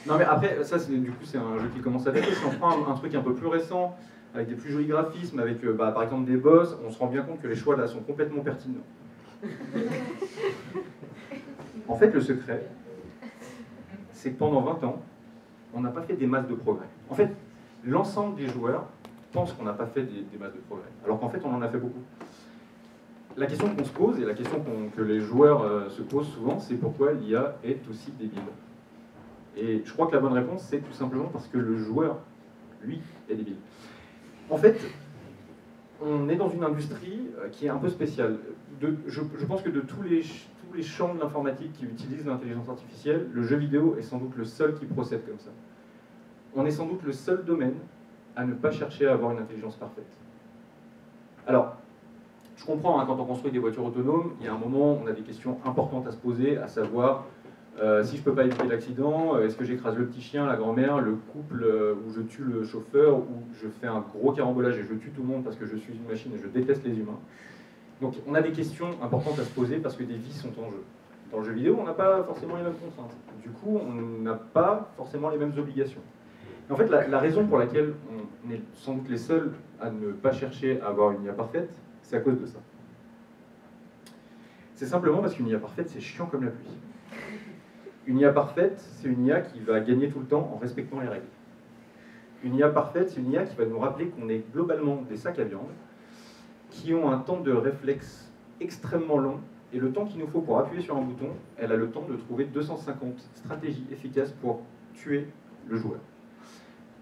Non mais après, ça du coup c'est un jeu qui commence à dater. Si on prend un truc un peu plus récent, avec des plus jolis graphismes, avec par exemple des boss, on se rend bien compte que les choix là sont complètement pertinents. En fait, le secret, c'est que pendant 20 ans, on n'a pas fait des masses de progrès. En fait, l'ensemble des joueurs pensent qu'on n'a pas fait des masses de progrès, alors qu'en fait on en a fait beaucoup. La question qu'on se pose, et la question que les joueurs se posent souvent, c'est pourquoi l'IA est aussi débile. Et je crois que la bonne réponse, c'est tout simplement parce que le joueur, lui, est débile. En fait, on est dans une industrie qui est un peu spéciale. Je pense que de tous les champs de l'informatique qui utilisent l'intelligence artificielle, le jeu vidéo est sans doute le seul qui procède comme ça. On est sans doute le seul domaine à ne pas chercher à avoir une intelligence parfaite. Alors, je comprends, hein, quand on construit des voitures autonomes, il y a un moment, on a des questions importantes à se poser, à savoir si je ne peux pas éviter l'accident, est-ce que j'écrase le petit chien, la grand-mère, le couple, où je tue le chauffeur, ou je fais un gros carambolage et je tue tout le monde parce que je suis une machine et je déteste les humains. Donc on a des questions importantes à se poser parce que des vies sont en jeu. Dans le jeu vidéo, on n'a pas forcément les mêmes contraintes. Du coup, on n'a pas forcément les mêmes obligations. Et en fait, la raison pour laquelle on est sans doute les seuls à ne pas chercher à avoir une IA parfaite, c'est à cause de ça. C'est simplement parce qu'une IA parfaite, c'est chiant comme la pluie. Une IA parfaite, c'est une IA qui va gagner tout le temps en respectant les règles. Une IA parfaite, c'est une IA qui va nous rappeler qu'on est globalement des sacs à viande, qui ont un temps de réflexe extrêmement long, et le temps qu'il nous faut pour appuyer sur un bouton, elle a le temps de trouver 250 stratégies efficaces pour tuer le joueur.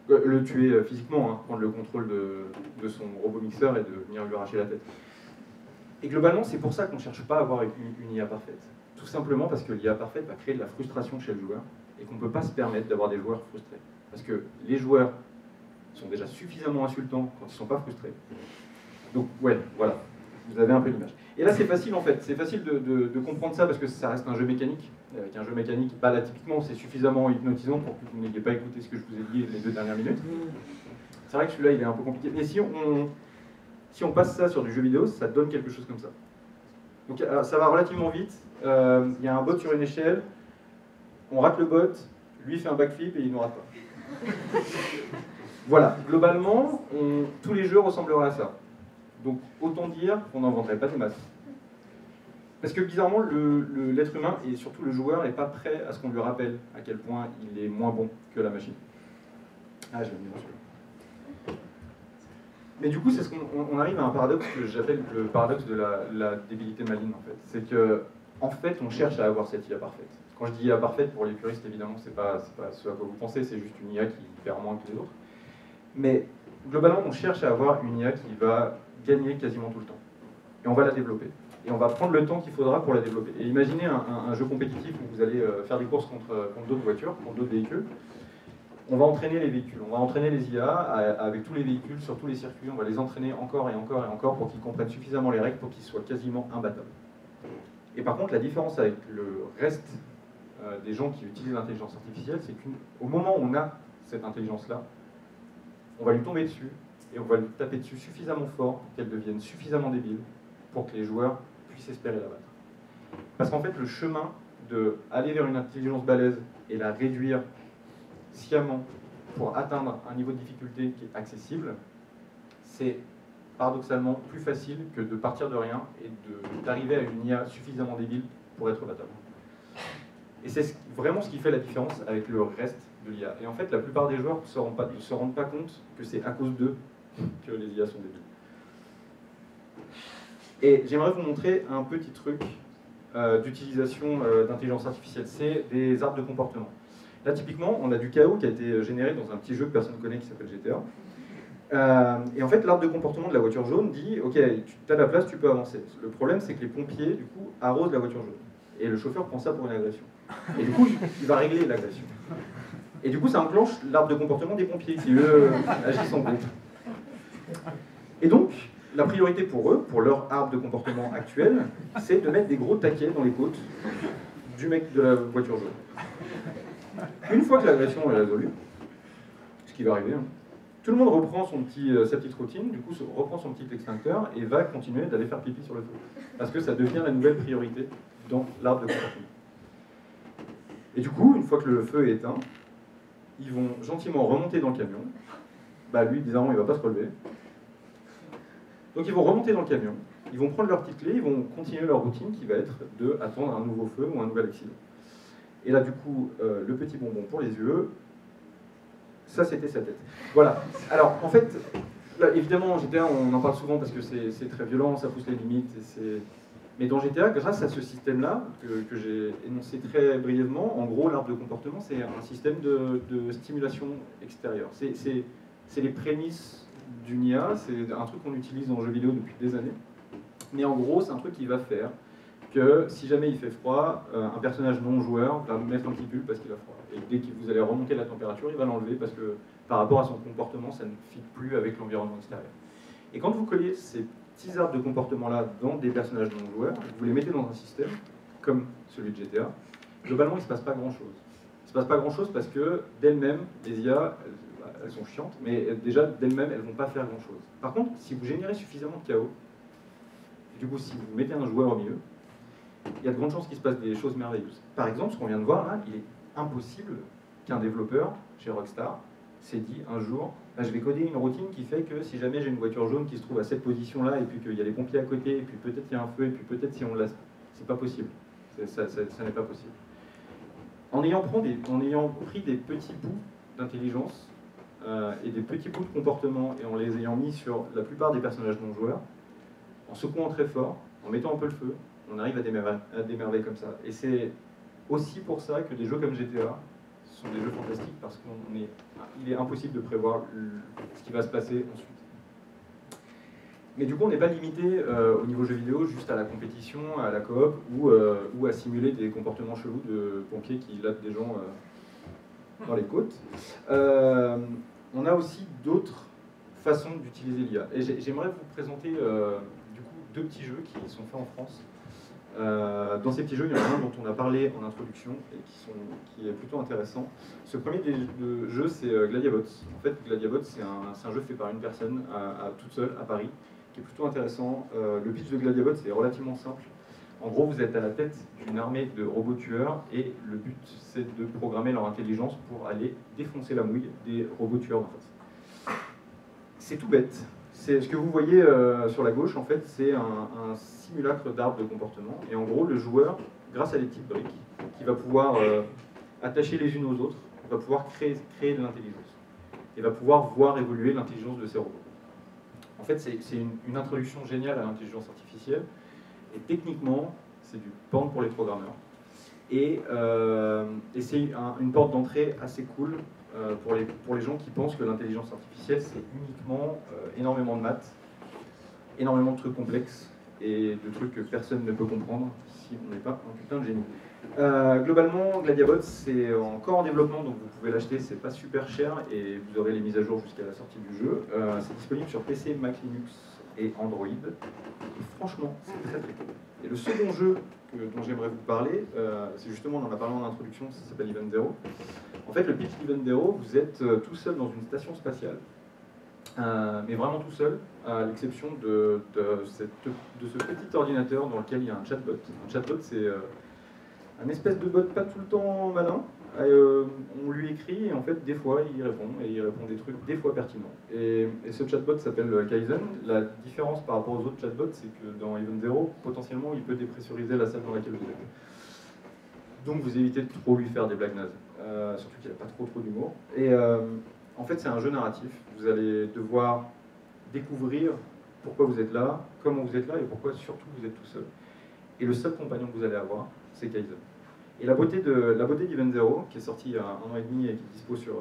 Le tuer physiquement, hein, prendre le contrôle de son robot mixeur et de venir lui arracher la tête. Et globalement, c'est pour ça qu'on ne cherche pas à avoir une IA parfaite. Tout simplement parce que l'IA parfaite va créer de la frustration chez le joueur et qu'on ne peut pas se permettre d'avoir des joueurs frustrés. Parce que les joueurs sont déjà suffisamment insultants quand ils ne sont pas frustrés. Donc, ouais, voilà, vous avez un peu l'image. Et là, c'est facile en fait, c'est facile de comprendre ça parce que ça reste un jeu mécanique. Avec un jeu mécanique, bah, là, typiquement, c'est suffisamment hypnotisant pour que vous n'ayez pas écouté ce que je vous ai dit les 2 dernières minutes. C'est vrai que celui-là, il est un peu compliqué. Mais si on passe ça sur du jeu vidéo, ça donne quelque chose comme ça. Donc, ça va relativement vite. Il y a un bot sur une échelle, on rate le bot, lui fait un backflip et il ne nous rate pas. Voilà, globalement, tous les jeux ressembleraient à ça. Donc autant dire qu'on n'en vendrait pas des masses. Parce que bizarrement, l'être humain, et surtout le joueur, n'est pas prêt à ce qu'on lui rappelle à quel point il est moins bon que la machine. Ah, je vais me dire celui-là. Mais du coup, c'est ce qu'on arrive à un paradoxe que j'appelle le paradoxe de la débilité maligne, en fait. C'est que, en fait, on cherche à avoir cette IA parfaite. Quand je dis IA parfaite, pour les puristes, évidemment, c'est pas ce à quoi vous pensez, c'est juste une IA qui perd moins que les autres. Mais globalement, on cherche à avoir une IA qui va gagner quasiment tout le temps. Et on va la développer. Et on va prendre le temps qu'il faudra pour la développer. Et imaginez un jeu compétitif où vous allez faire des courses contre d'autres voitures, contre d'autres véhicules. On va entraîner les véhicules, on va entraîner les IA avec tous les véhicules sur tous les circuits, on va les entraîner encore et encore et encore pour qu'ils comprennent suffisamment les règles pour qu'ils soient quasiment imbattables. Et par contre, la différence avec le reste des gens qui utilisent l'intelligence artificielle, c'est qu'au moment où on a cette intelligence-là, on va lui tomber dessus et on va lui taper dessus suffisamment fort pour qu'elle devienne suffisamment débile pour que les joueurs puissent espérer la battre. Parce qu'en fait, le chemin d'aller vers une intelligence balèze et la réduire sciemment pour atteindre un niveau de difficulté qui est accessible, c'est paradoxalement plus facile que de partir de rien et d'arriver à une IA suffisamment débile pour être battable. Et c'est vraiment ce qui fait la différence avec le reste de l'IA. Et en fait, la plupart des joueurs ne se rendent pas compte que c'est à cause d'eux que les IA sont débiles. Et j'aimerais vous montrer un petit truc d'utilisation d'intelligence artificielle. C'est des arbres de comportement. Là, typiquement, on a du chaos qui a été généré dans un petit jeu que personne ne connaît qui s'appelle GTA. Et en fait, l'arbre de comportement de la voiture jaune dit « Ok, tu as la place, tu peux avancer ». Le problème, c'est que les pompiers, du coup, arrosent la voiture jaune. Et le chauffeur prend ça pour une agression. Et du coup, il va régler l'agression. Et du coup, ça enclenche l'arbre de comportement des pompiers qui, eux, agissent en groupe. Et donc, la priorité pour eux, pour leur arbre de comportement actuel, c'est de mettre des gros taquets dans les côtes du mec de la voiture jaune. Une fois que l'agression est résolue, ce qui va arriver, hein, tout le monde reprend sa petite routine, du coup reprend son petit extincteur et va continuer d'aller faire pipi sur le feu. Parce que ça devient la nouvelle priorité dans l'arbre de comportement. Et du coup, une fois que le feu est éteint, ils vont gentiment remonter dans le camion. Bah lui, bizarrement, il ne va pas se relever. Donc ils vont remonter dans le camion, ils vont prendre leur petite clé, ils vont continuer leur routine qui va être d'attendre un nouveau feu ou un nouvel accident. Et là, du coup, le petit bonbon pour les yeux, ça c'était sa tête. Voilà. Alors, en fait, là, évidemment, en GTA, on en parle souvent parce que c'est très violent, ça pousse les limites. Mais dans GTA, grâce à ce système-là, que j'ai énoncé très brièvement, en gros, l'arbre de comportement, c'est un système de stimulation extérieure. C'est les prémices d'une IA, c'est un truc qu'on utilise dans le jeu vidéo depuis des années. Mais en gros, c'est un truc qui va faire que si jamais il fait froid, un personnage non joueur va mettre un petit pull parce qu'il a froid. Et dès que vous allez remonter la température, il va l'enlever parce que par rapport à son comportement, ça ne fit plus avec l'environnement extérieur. Et quand vous collez ces petits arbres de comportement-là dans des personnages non joueurs, vous les mettez dans un système comme celui de GTA, globalement, il ne se passe pas grand-chose. Il ne se passe pas grand-chose parce que d'elles-mêmes, les IA, elles sont chiantes, mais déjà d'elles-mêmes, elles ne vont pas faire grand-chose. Par contre, si vous générez suffisamment de chaos, et du coup, si vous mettez un joueur au milieu, il y a de grandes chances qu'il se passe des choses merveilleuses. Par exemple, ce qu'on vient de voir là, il est impossible qu'un développeur chez Rockstar s'est dit un jour, bah, je vais coder une routine qui fait que si jamais j'ai une voiture jaune qui se trouve à cette position-là, et puis qu'il y a les pompiers à côté, et puis peut-être qu'il y a un feu, et puis peut-être si on laisse, c'est pas possible. Ça n'est pas possible. En ayant pris des petits bouts d'intelligence et des petits bouts de comportement et en les ayant mis sur la plupart des personnages non joueurs, en secouant très fort, en mettant un peu le feu, on arrive à des merveilles comme ça. Et c'est aussi pour ça que des jeux comme GTA sont des jeux fantastiques, parce qu'il est impossible de prévoir ce qui va se passer ensuite. Mais du coup, on n'est pas limité au niveau jeu vidéo juste à la compétition, à la coop, ou à simuler des comportements chelous de pompiers qui lapent des gens dans les côtes. On a aussi d'autres façons d'utiliser l'IA. Et j'aimerais vous présenter du coup 2 petits jeux qui sont faits en France. Dans ces petits jeux, il y en a un dont on a parlé en introduction et qui est plutôt intéressant. Ce premier des jeux, c'est Gladiabots. En fait, Gladiabots, c'est un jeu fait par une personne toute seule à Paris, qui est plutôt intéressant. Le pitch de Gladiabots est relativement simple. En gros, vous êtes à la tête d'une armée de robots tueurs et le but, c'est de programmer leur intelligence pour aller défoncer la mouille des robots tueurs d'en face. C'est tout bête. Ce que vous voyez sur la gauche, en fait, c'est un simulacre d'arbre de comportement. Et en gros, le joueur, grâce à des petites briques, qui va pouvoir attacher les unes aux autres, va pouvoir créer de l'intelligence. Et va pouvoir voir évoluer l'intelligence de ces robots. En fait, c'est une introduction géniale à l'intelligence artificielle. Et techniquement, c'est du porn pour les programmeurs. Et c'est une porte d'entrée assez cool pour les gens qui pensent que l'intelligence artificielle, c'est uniquement énormément de maths, énormément de trucs complexes et de trucs que personne ne peut comprendre si on n'est pas un putain de génie. Globalement, Gladiabot, c'est encore en développement, donc vous pouvez l'acheter, c'est pas super cher et vous aurez les mises à jour jusqu'à la sortie du jeu. C'est disponible sur PC, Mac, Linux et Android. Et franchement, c'est très très cool. Et le second jeu dont j'aimerais vous parler, c'est justement, on en a parlé en introduction, ça s'appelle Event Zero. En fait, le pitch d'Event Zero, vous êtes tout seul dans une station spatiale, mais vraiment tout seul, à l'exception de ce petit ordinateur dans lequel il y a un chatbot. Un chatbot, c'est un espèce de bot pas tout le temps malin. On lui écrit et en fait, des fois, il répond, et il répond des trucs des fois pertinents. Et ce chatbot s'appelle Kaizen. La différence par rapport aux autres chatbots, c'est que dans Event Zero, potentiellement, il peut dépressuriser la salle dans laquelle vous êtes. Donc vous évitez de trop lui faire des blagues nazes, surtout qu'il n'a pas trop d'humour. Et en fait, c'est un jeu narratif. Vous allez devoir découvrir pourquoi vous êtes là, comment vous êtes là et pourquoi surtout vous êtes tout seul. Et le seul compagnon que vous allez avoir, c'est Kaizen. Et la beauté d'Event Zero, qui est sorti il y a 1 an et demi et qui est dispo sur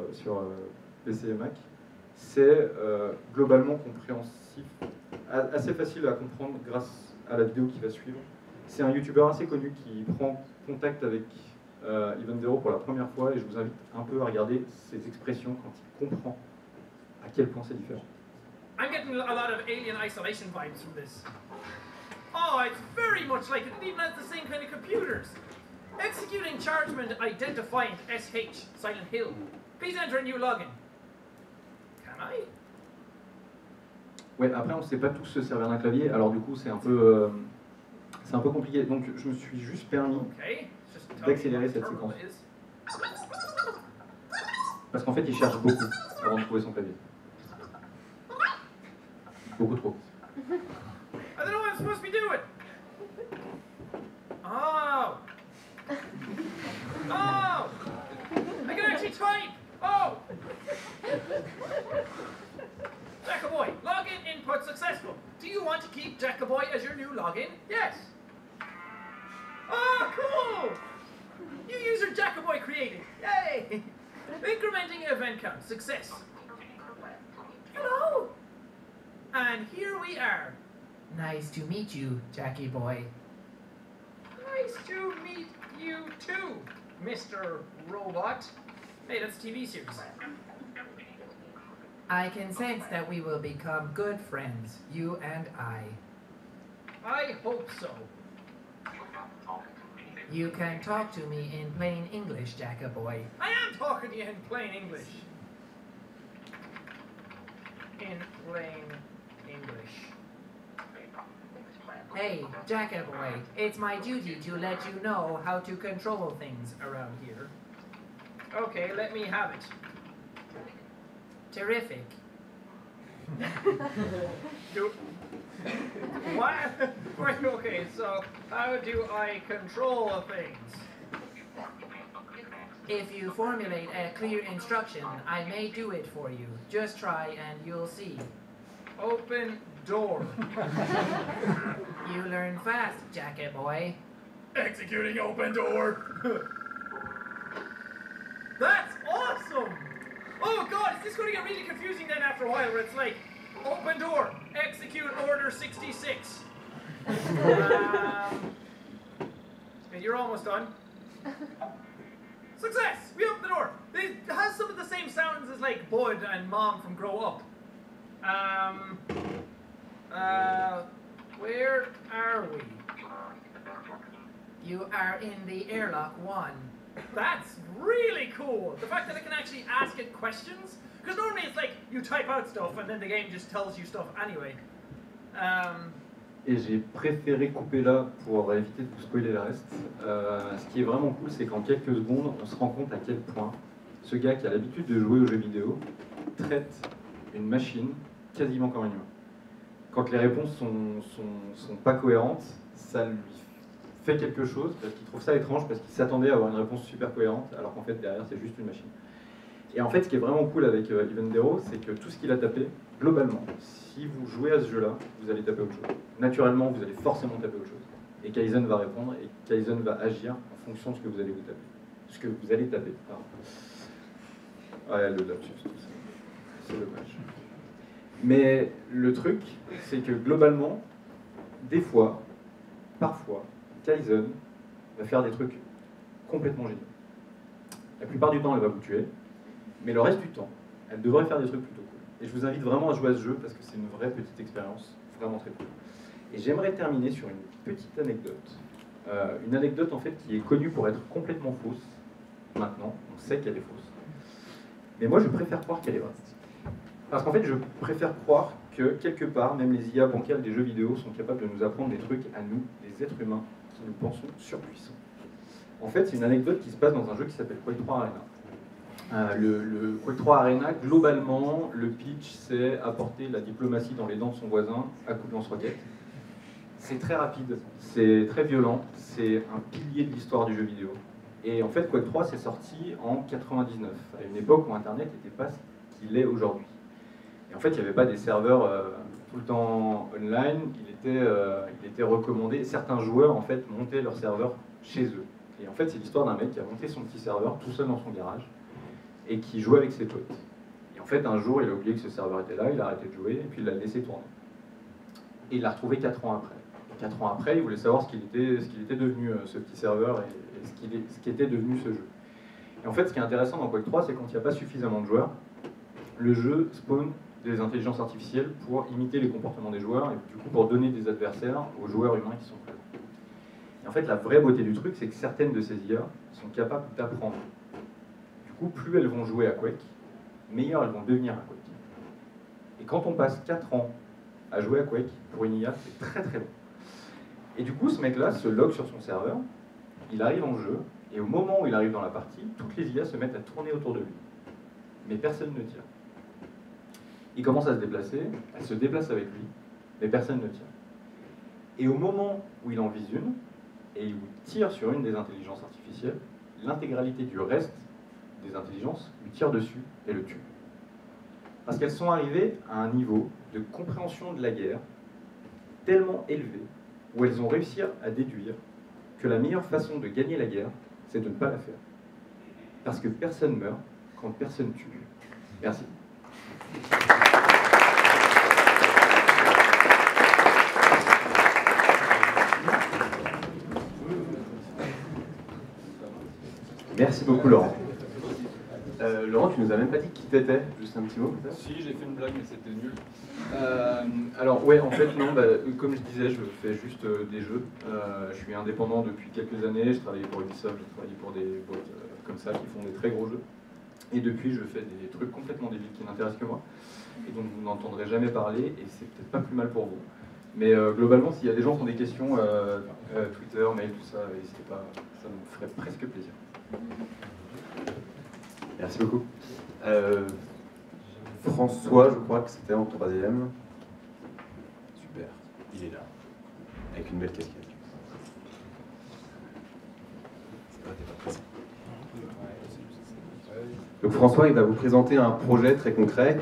PC et Mac, c'est globalement compréhensif, assez facile à comprendre grâce à la vidéo qui va suivre. C'est un youtubeur assez connu qui prend contact avec Event Zero pour la première fois et je vous invite un peu à regarder ses expressions quand il comprend à quel point c'est différent. I'm getting a lot of Alien Isolation vibes from this. Oh, it's very much like it. It even has the same kind of computers. Executing Chargement Identifiant SH, Silent Hill. Please enter a new login. Can I? Ouais, après on ne sait pas tous se servir d'un clavier, alors du coup c'est un peu compliqué. Donc je me suis juste permis d'accélérer cette séquence. Parce qu'en fait il cherche beaucoup avant de trouver son clavier. Beaucoup trop. I don't know what I'm supposed to be doing. Oh. Oh! I can actually type! Oh! Jackaboy, login input successful. Do you want to keep Jackaboy as your new login? Yes. Oh, cool! New user Jackaboy created. Yay! Incrementing event count. Success. Hello! And here we are. Nice to meet you, Jackie Boy. Nice to meet you too, Mr. Robot. Hey, that's a TV series. I can sense that we will become good friends, you and I. I hope so. You can talk to me in plain English, Jackaboy. I am talking to you in plain English. In plain English. Hey, Jackaboy, it's my duty to let you know how to control things around here. Okay, let me have it. Terrific. What? Right, okay, so how do I control things? If you formulate a clear instruction, I may do it for you. Just try and you'll see. Open door. You learn fast, Jackaboy. Executing open door. That's awesome! Oh god, is this going to get really confusing then after a while where it's like, open door, execute order 66. You're almost done. Success! We opened the door. It has some of the same sounds as like Bud and Mom from Grow Up. Where are we? You are in the airlock 1. That's really cool! The fact that I can actually ask it questions. Because normally it's like, you type out stuff and then the game just tells you stuff anyway. Et j'ai préféré couper là pour éviter de vous spoiler le reste. Ce qui est vraiment cool, c'est qu'en quelques secondes, on se rend compte à quel point ce gars qui a l'habitude de jouer aux jeux vidéo traite une machine quasiment comme un humain. Quand les réponses sont pas cohérentes, ça lui fait quelque chose, parce qu'il trouve ça étrange, parce qu'il s'attendait à avoir une réponse super cohérente, alors qu'en fait derrière c'est juste une machine. Et en fait ce qui est vraiment cool avec Event Zero, c'est que tout ce qu'il a tapé, globalement, si vous jouez à ce jeu-là, vous allez taper autre chose. Naturellement, vous allez forcément taper autre chose. Et Kaizen va répondre, et Kaizen va agir en fonction de ce que vous allez vous taper. Ce que vous allez taper, pardon. Ouais, le lapsus, tout ça. C'est dommage. Mais le truc, c'est que globalement, des fois, parfois, Kaizen va faire des trucs complètement géniaux. La plupart du temps, elle va vous tuer, mais le reste du temps, elle devrait faire des trucs plutôt cool. Et je vous invite vraiment à jouer à ce jeu parce que c'est une vraie petite expérience, vraiment très cool. Et j'aimerais terminer sur une petite anecdote. Une anecdote en fait qui est connue pour être complètement fausse. Maintenant, on sait qu'elle est fausse. Mais moi, je préfère croire qu'elle est vraie. Parce qu'en fait, je préfère croire que quelque part, même les IA bancales des jeux vidéo sont capables de nous apprendre des trucs à nous, les êtres humains, qui nous pensons surpuissants. En fait, c'est une anecdote qui se passe dans un jeu qui s'appelle Quake 3 Arena. Le Quake 3 Arena, globalement, le pitch, c'est apporter la diplomatie dans les dents de son voisin à coups de lance-roquettes. C'est très rapide, c'est très violent, c'est un pilier de l'histoire du jeu vidéo. Et en fait, Quake 3, c'est sorti en 99, à une époque où Internet n'était pas ce qu'il est aujourd'hui. Et en fait, il n'y avait pas des serveurs tout le temps online, il était recommandé. Certains joueurs, en fait, montaient leur serveur chez eux. Et en fait, c'est l'histoire d'un mec qui a monté son petit serveur tout seul dans son garage et qui jouait avec ses potes. Et en fait, un jour, il a oublié que ce serveur était là, il a arrêté de jouer et puis il l'a laissé tourner. Et il l'a retrouvé 4 ans après. 4 ans après, il voulait savoir ce qu'il était devenu, ce petit serveur, et ce qu'était devenu ce jeu. Et en fait, ce qui est intéressant dans Quake 3, c'est quand il n'y a pas suffisamment de joueurs, le jeu spawn des intelligences artificielles pour imiter les comportements des joueurs et du coup pour donner des adversaires aux joueurs humains qui sont présents. Et en fait, la vraie beauté du truc, c'est que certaines de ces IA sont capables d'apprendre. Du coup, plus elles vont jouer à Quake, meilleures elles vont devenir à Quake. Et quand on passe 4 ans à jouer à Quake, pour une IA, c'est très très long. Et du coup, ce mec-là se log sur son serveur, il arrive en jeu, et au moment où il arrive dans la partie, toutes les IA se mettent à tourner autour de lui. Mais personne ne tire. Il commence à se déplacer, elle se déplace avec lui, mais personne ne tire. Et au moment où il en vise une, et où il tire sur une des intelligences artificielles, l'intégralité du reste des intelligences lui tire dessus et le tue. Parce qu'elles sont arrivées à un niveau de compréhension de la guerre tellement élevé, où elles ont réussi à déduire que la meilleure façon de gagner la guerre, c'est de ne pas la faire. Parce que personne meurt quand personne tue. Merci. Merci beaucoup, Laurent. Laurent, tu nous as même pas dit qui t'étais, juste un petit mot peut-être ? Si, j'ai fait une blague, mais c'était nul. Alors ouais, en fait non, comme je disais, je fais juste des jeux. Je suis indépendant depuis quelques années, je travaillais pour Ubisoft, je travaillais pour des boîtes comme ça qui font des très gros jeux. Et depuis, je fais des trucs complètement débiles qui n'intéressent que moi, et dont vous n'entendrez jamais parler, et c'est peut-être pas plus mal pour vous. Mais globalement, s'il y a des gens qui ont des questions, Twitter, mail, tout ça, n'hésitez pas, ça me ferait presque plaisir. Merci beaucoup. François, je crois que c'était en 3e. Super, il est là, avec une belle casquette. C'est vrai, t'es pas présent. Donc François, il va vous présenter un projet très concret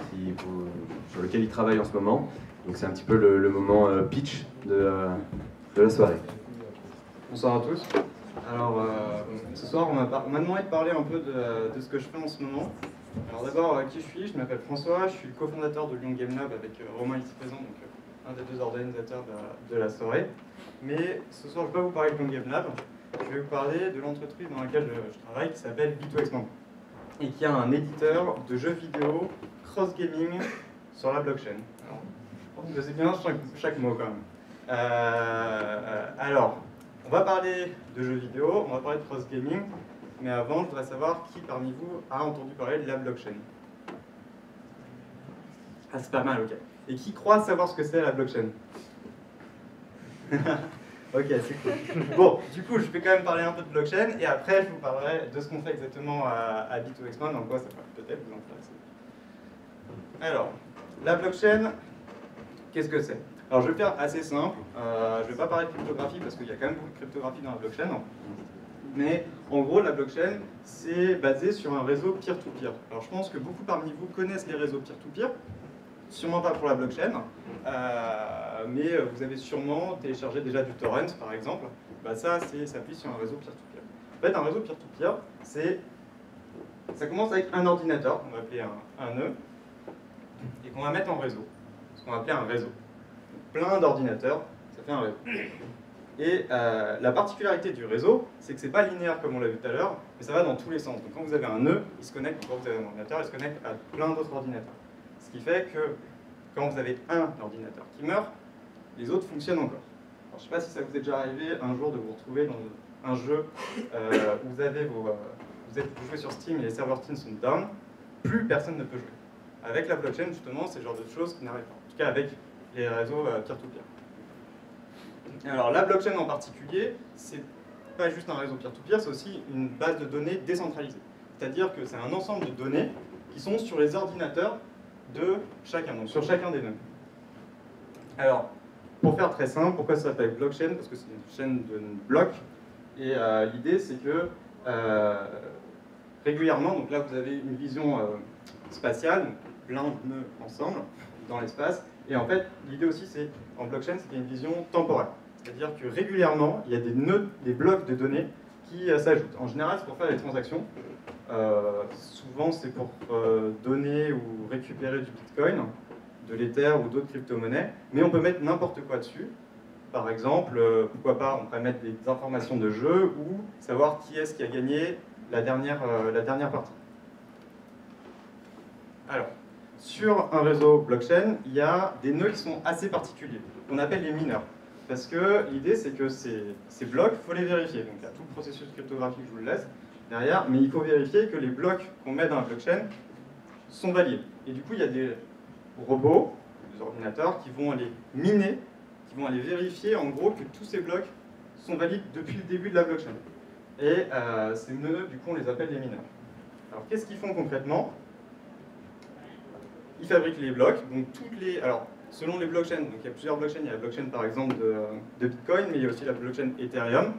sur lequel il travaille en ce moment. Donc c'est un petit peu le moment pitch de la soirée. Bonsoir à tous. Alors, ce soir, on m'a demandé de parler un peu de ce que je fais en ce moment. Alors d'abord, qui je suis ? Je m'appelle François, je suis le cofondateur de Lyon Game Lab avec Romain ici présent, donc un des deux organisateurs de la soirée. Mais ce soir, je ne vais pas vous parler de Lyon Game Lab, je vais vous parler de l'entreprise dans laquelle je travaille qui s'appelle B2Expand et qui a un éditeur de jeux vidéo cross-gaming sur la blockchain. Alors, je sais bien chaque mot quand même. Alors, on va parler de jeux vidéo, on va parler de cross-gaming, mais avant, je voudrais savoir qui parmi vous a entendu parler de la blockchain. Ah, c'est pas mal, ok. Et qui croit savoir ce que c'est la blockchain? Ok, c'est cool. Bon, du coup, je vais quand même parler un peu de blockchain, et après, je vous parlerai de ce qu'on fait exactement à B2Expand, en quoi ça va peut-être vous intéresser. Alors, la blockchain, qu'est-ce que c'est? Alors je vais faire assez simple, je ne vais pas parler de cryptographie parce qu'il y a quand même beaucoup de cryptographie dans la blockchain. Mais en gros, la blockchain, c'est basé sur un réseau peer-to-peer. Alors je pense que beaucoup parmi vous connaissent les réseaux peer-to-peer, sûrement pas pour la blockchain, mais vous avez sûrement téléchargé déjà du torrent par exemple. Ça s'appuie sur un réseau peer-to-peer. En fait, un réseau peer-to-peer, c'est Ça commence avec un ordinateur, qu'on va appeler un nœud, et qu'on va mettre en réseau, ce qu'on va appeler un réseau. Donc, plein d'ordinateurs, ça fait un réseau. Et la particularité du réseau, c'est que c'est pas linéaire comme on l'a vu tout à l'heure, mais ça va dans tous les sens. Donc quand vous avez un nœud, il se connecte, quand vous avez un ordinateur, il se connecte à plein d'autres ordinateurs. Ce qui fait que quand vous avez un ordinateur qui meurt, les autres fonctionnent encore. Alors, je ne sais pas si ça vous est déjà arrivé un jour de vous retrouver dans un jeu où vous jouez sur Steam et les serveurs Steam sont down, plus personne ne peut jouer. Avec la blockchain, justement, c'est le genre de choses qui n'arrivent pas. En tout cas, avec les réseaux peer-to-peer. Alors, la blockchain en particulier, c'est pas juste un réseau peer-to-peer, c'est aussi une base de données décentralisée. C'est-à-dire que c'est un ensemble de données qui sont sur les ordinateurs de chacun, donc sur chacun des nœuds. Alors, pour faire très simple, pourquoi ça s'appelle blockchain? Parce que c'est une chaîne de blocs. Et l'idée, c'est que régulièrement, donc là vous avez une vision spatiale, plein de nœuds ensemble dans l'espace. Et en fait, l'idée aussi, c'est en blockchain, c'est qu'il y a une vision temporelle. C'est-à-dire que régulièrement, il y a des nœuds, des blocs de données qui s'ajoutent. En général, c'est pour faire des transactions. Souvent, c'est pour donner ou récupérer du Bitcoin, de l'Ether ou d'autres crypto-monnaies. Mais on peut mettre n'importe quoi dessus. Par exemple, pourquoi pas, on pourrait mettre des informations de jeu ou savoir qui est-ce qui a gagné la dernière partie. Alors, sur un réseau blockchain, il y a des nœuds qui sont assez particuliers, qu'on appelle les mineurs. Parce que l'idée, c'est que ces blocs, il faut les vérifier. Donc il y a tout le processus cryptographique, je vous le laisse derrière, mais il faut vérifier que les blocs qu'on met dans la blockchain sont valides. Et du coup, il y a des robots, des ordinateurs, qui vont aller miner, qui vont aller vérifier en gros que tous ces blocs sont valides depuis le début de la blockchain. Et ces nœuds, du coup, on les appelle les mineurs. Alors, qu'est-ce qu'ils font concrètement? Ils fabriquent les blocs, donc alors, selon les blockchains, donc il y a plusieurs blockchains, il y a la blockchain par exemple de Bitcoin, mais il y a aussi la blockchain Ethereum,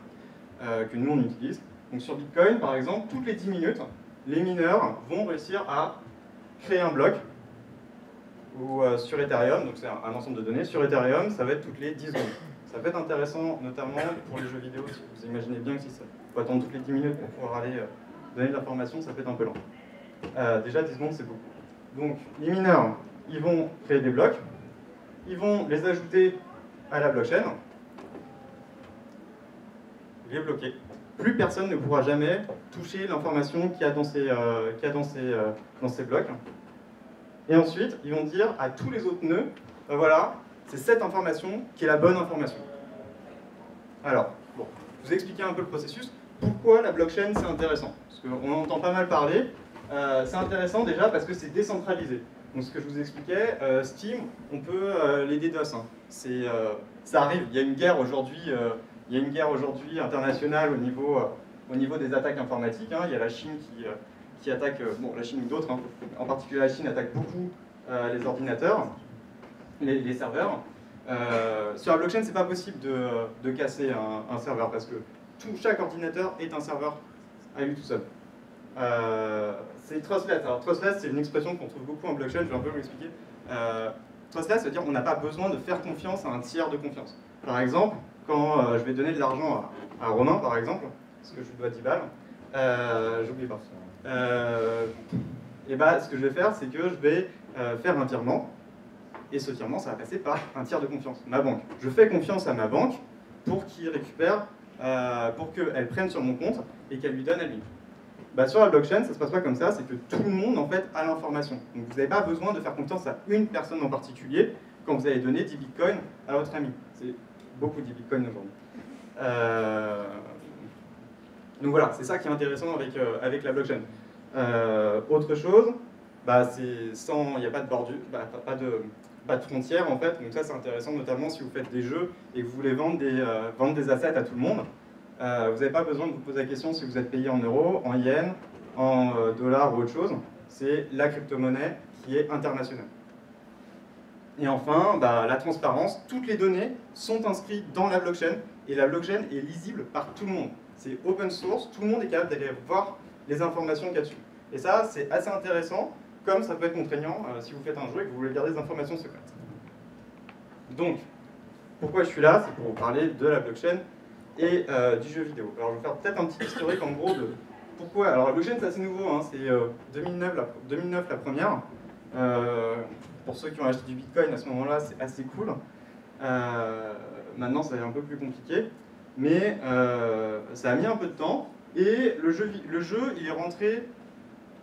que nous on utilise. Donc sur Bitcoin par exemple, toutes les 10 minutes, les mineurs vont réussir à créer un bloc, ou sur Ethereum, donc c'est un ensemble de données, sur Ethereum ça va être toutes les 10 secondes. Ça peut être intéressant notamment pour les jeux vidéo, si vous imaginez bien que si ça faut attendre toutes les 10 minutes pour pouvoir aller donner de l'information, ça peut être un peu lent. Déjà 10 secondes c'est beaucoup. Donc les mineurs, ils vont créer des blocs, ils vont les ajouter à la blockchain, les bloquer. Plus personne ne pourra jamais toucher l'information qu'il y a dans ces blocs. Et ensuite, ils vont dire à tous les autres nœuds, ben voilà, c'est cette information qui est la bonne information. Alors, bon, je vous ai expliqué un peu le processus. Pourquoi la blockchain c'est intéressant? Parce qu'on en entend pas mal parler. C'est intéressant déjà parce que c'est décentralisé. Donc ce que je vous expliquais, Steam, on peut les DDoS. Hein. Ça arrive, il y a une guerre aujourd'hui internationale au niveau des attaques informatiques. Hein. Il y a la Chine qui attaque, bon la Chine ou d'autres, hein. En particulier la Chine attaque beaucoup les ordinateurs, les serveurs. Sur la blockchain, c'est pas possible de casser un serveur parce que chaque ordinateur est un serveur à lui tout seul. C'est trustless. Alors trustless, c'est une expression qu'on trouve beaucoup en blockchain, je vais un peu vous l'expliquer. Trustless, ça veut dire qu'on n'a pas besoin de faire confiance à un tiers de confiance. Par exemple, quand je vais donner de l'argent à Romain, par exemple, parce que je lui dois 10 balles, j'oublie pas. Et bah, ce que je vais faire, c'est que je vais faire un virement, et ce virement, ça va passer par un tiers de confiance, ma banque. Je fais confiance à ma banque pour qu'il récupère, pour qu'elle prenne sur mon compte et qu'elle lui donne à lui. Bah, sur la blockchain, ça ne se passe pas comme ça, c'est que tout le monde en fait a l'information. Donc vous n'avez pas besoin de faire confiance à une personne en particulier quand vous allez donner 10 bitcoins à votre ami. C'est beaucoup 10 bitcoins aujourd'hui. Donc voilà, c'est ça qui est intéressant avec la blockchain. Autre chose, bah, il n'y a pas de bordure, pas de frontières en fait. Donc ça c'est intéressant notamment si vous faites des jeux et que vous voulez vendre des assets à tout le monde. Vous n'avez pas besoin de vous poser la question si vous êtes payé en euros, en yens, en dollars ou autre chose. C'est la crypto-monnaie qui est internationale. Et enfin, bah, la transparence. Toutes les données sont inscrites dans la blockchain et la blockchain est lisible par tout le monde. C'est open source, tout le monde est capable d'aller voir les informations qu'il y a dessus. Et ça, c'est assez intéressant, comme ça peut être contraignant si vous faites un jeu et que vous voulez garder des informations secrètes. Donc, pourquoi je suis là? C'est pour vous parler de la blockchain et du jeu vidéo. Alors je vais faire peut-être un petit historique en gros pourquoi? Alors la blockchain c'est assez nouveau, hein, c'est 2009 la première. Pour ceux qui ont acheté du Bitcoin à ce moment-là, c'est assez cool. Maintenant c'est un peu plus compliqué, mais ça a mis un peu de temps. Et le jeu il est rentré,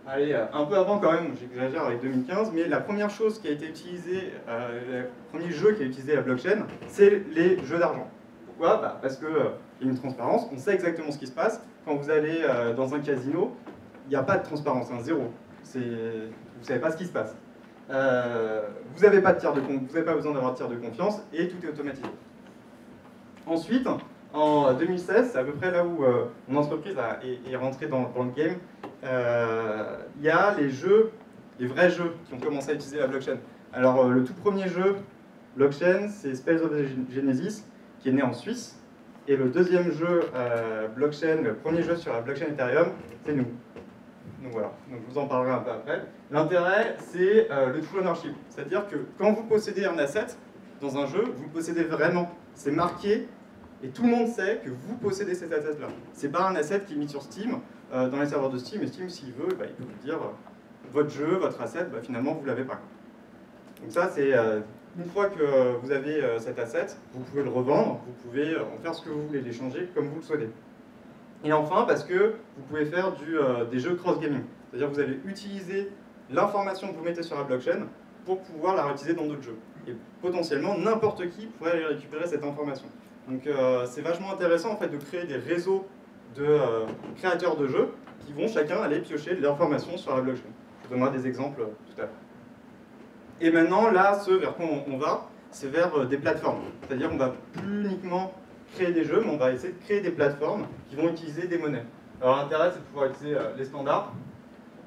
allez, un peu avant quand même, j'exagère avec 2015, mais la première chose qui a été utilisée, le premier jeu qui a utilisé la blockchain, c'est les jeux d'argent. Pourquoi? Bah, parce qu'il y a une transparence, on sait exactement ce qui se passe. Quand vous allez dans un casino, il n'y a pas de transparence, hein, zéro. Vous ne savez pas ce qui se passe. Vous n'avez pas besoin d'avoir de tiers de confiance et tout est automatisé. Ensuite, en 2016, c'est à peu près là où mon entreprise est rentrée dans le game, il y a les vrais jeux qui ont commencé à utiliser la blockchain. Alors le tout premier jeu blockchain, c'est Spells of Genesis, qui est né en Suisse. Et le deuxième jeu blockchain, le premier jeu sur la blockchain Ethereum, c'est nous. Donc voilà, donc je vous en parlerai un peu après. L'intérêt, c'est le true ownership. C'est-à-dire que quand vous possédez un asset dans un jeu, vous le possédez vraiment. C'est marqué et tout le monde sait que vous possédez cet asset-là. C'est pas un asset qui est mis sur Steam, dans les serveurs de Steam, et Steam, s'il veut, bah, il peut vous dire votre jeu, votre asset, bah, finalement, vous l'avez pas. Donc ça, c'est une fois que vous avez cet asset, vous pouvez le revendre, vous pouvez en faire ce que vous voulez, l'échanger comme vous le souhaitez. Et enfin, parce que vous pouvez faire des jeux cross-gaming. C'est-à-dire que vous allez utiliser l'information que vous mettez sur la blockchain pour pouvoir la réutiliser dans d'autres jeux. Et potentiellement, n'importe qui pourrait aller récupérer cette information. Donc c'est vachement intéressant en fait, de créer des réseaux de créateurs de jeux qui vont chacun aller piocher de l'information sur la blockchain. Je vous donnerai des exemples tout à l'heure. Et maintenant, là, ce vers quoi on va, c'est vers des plateformes. C'est-à-dire qu'on va plus uniquement créer des jeux, mais on va essayer de créer des plateformes qui vont utiliser des monnaies. Alors l'intérêt, c'est de pouvoir utiliser les standards.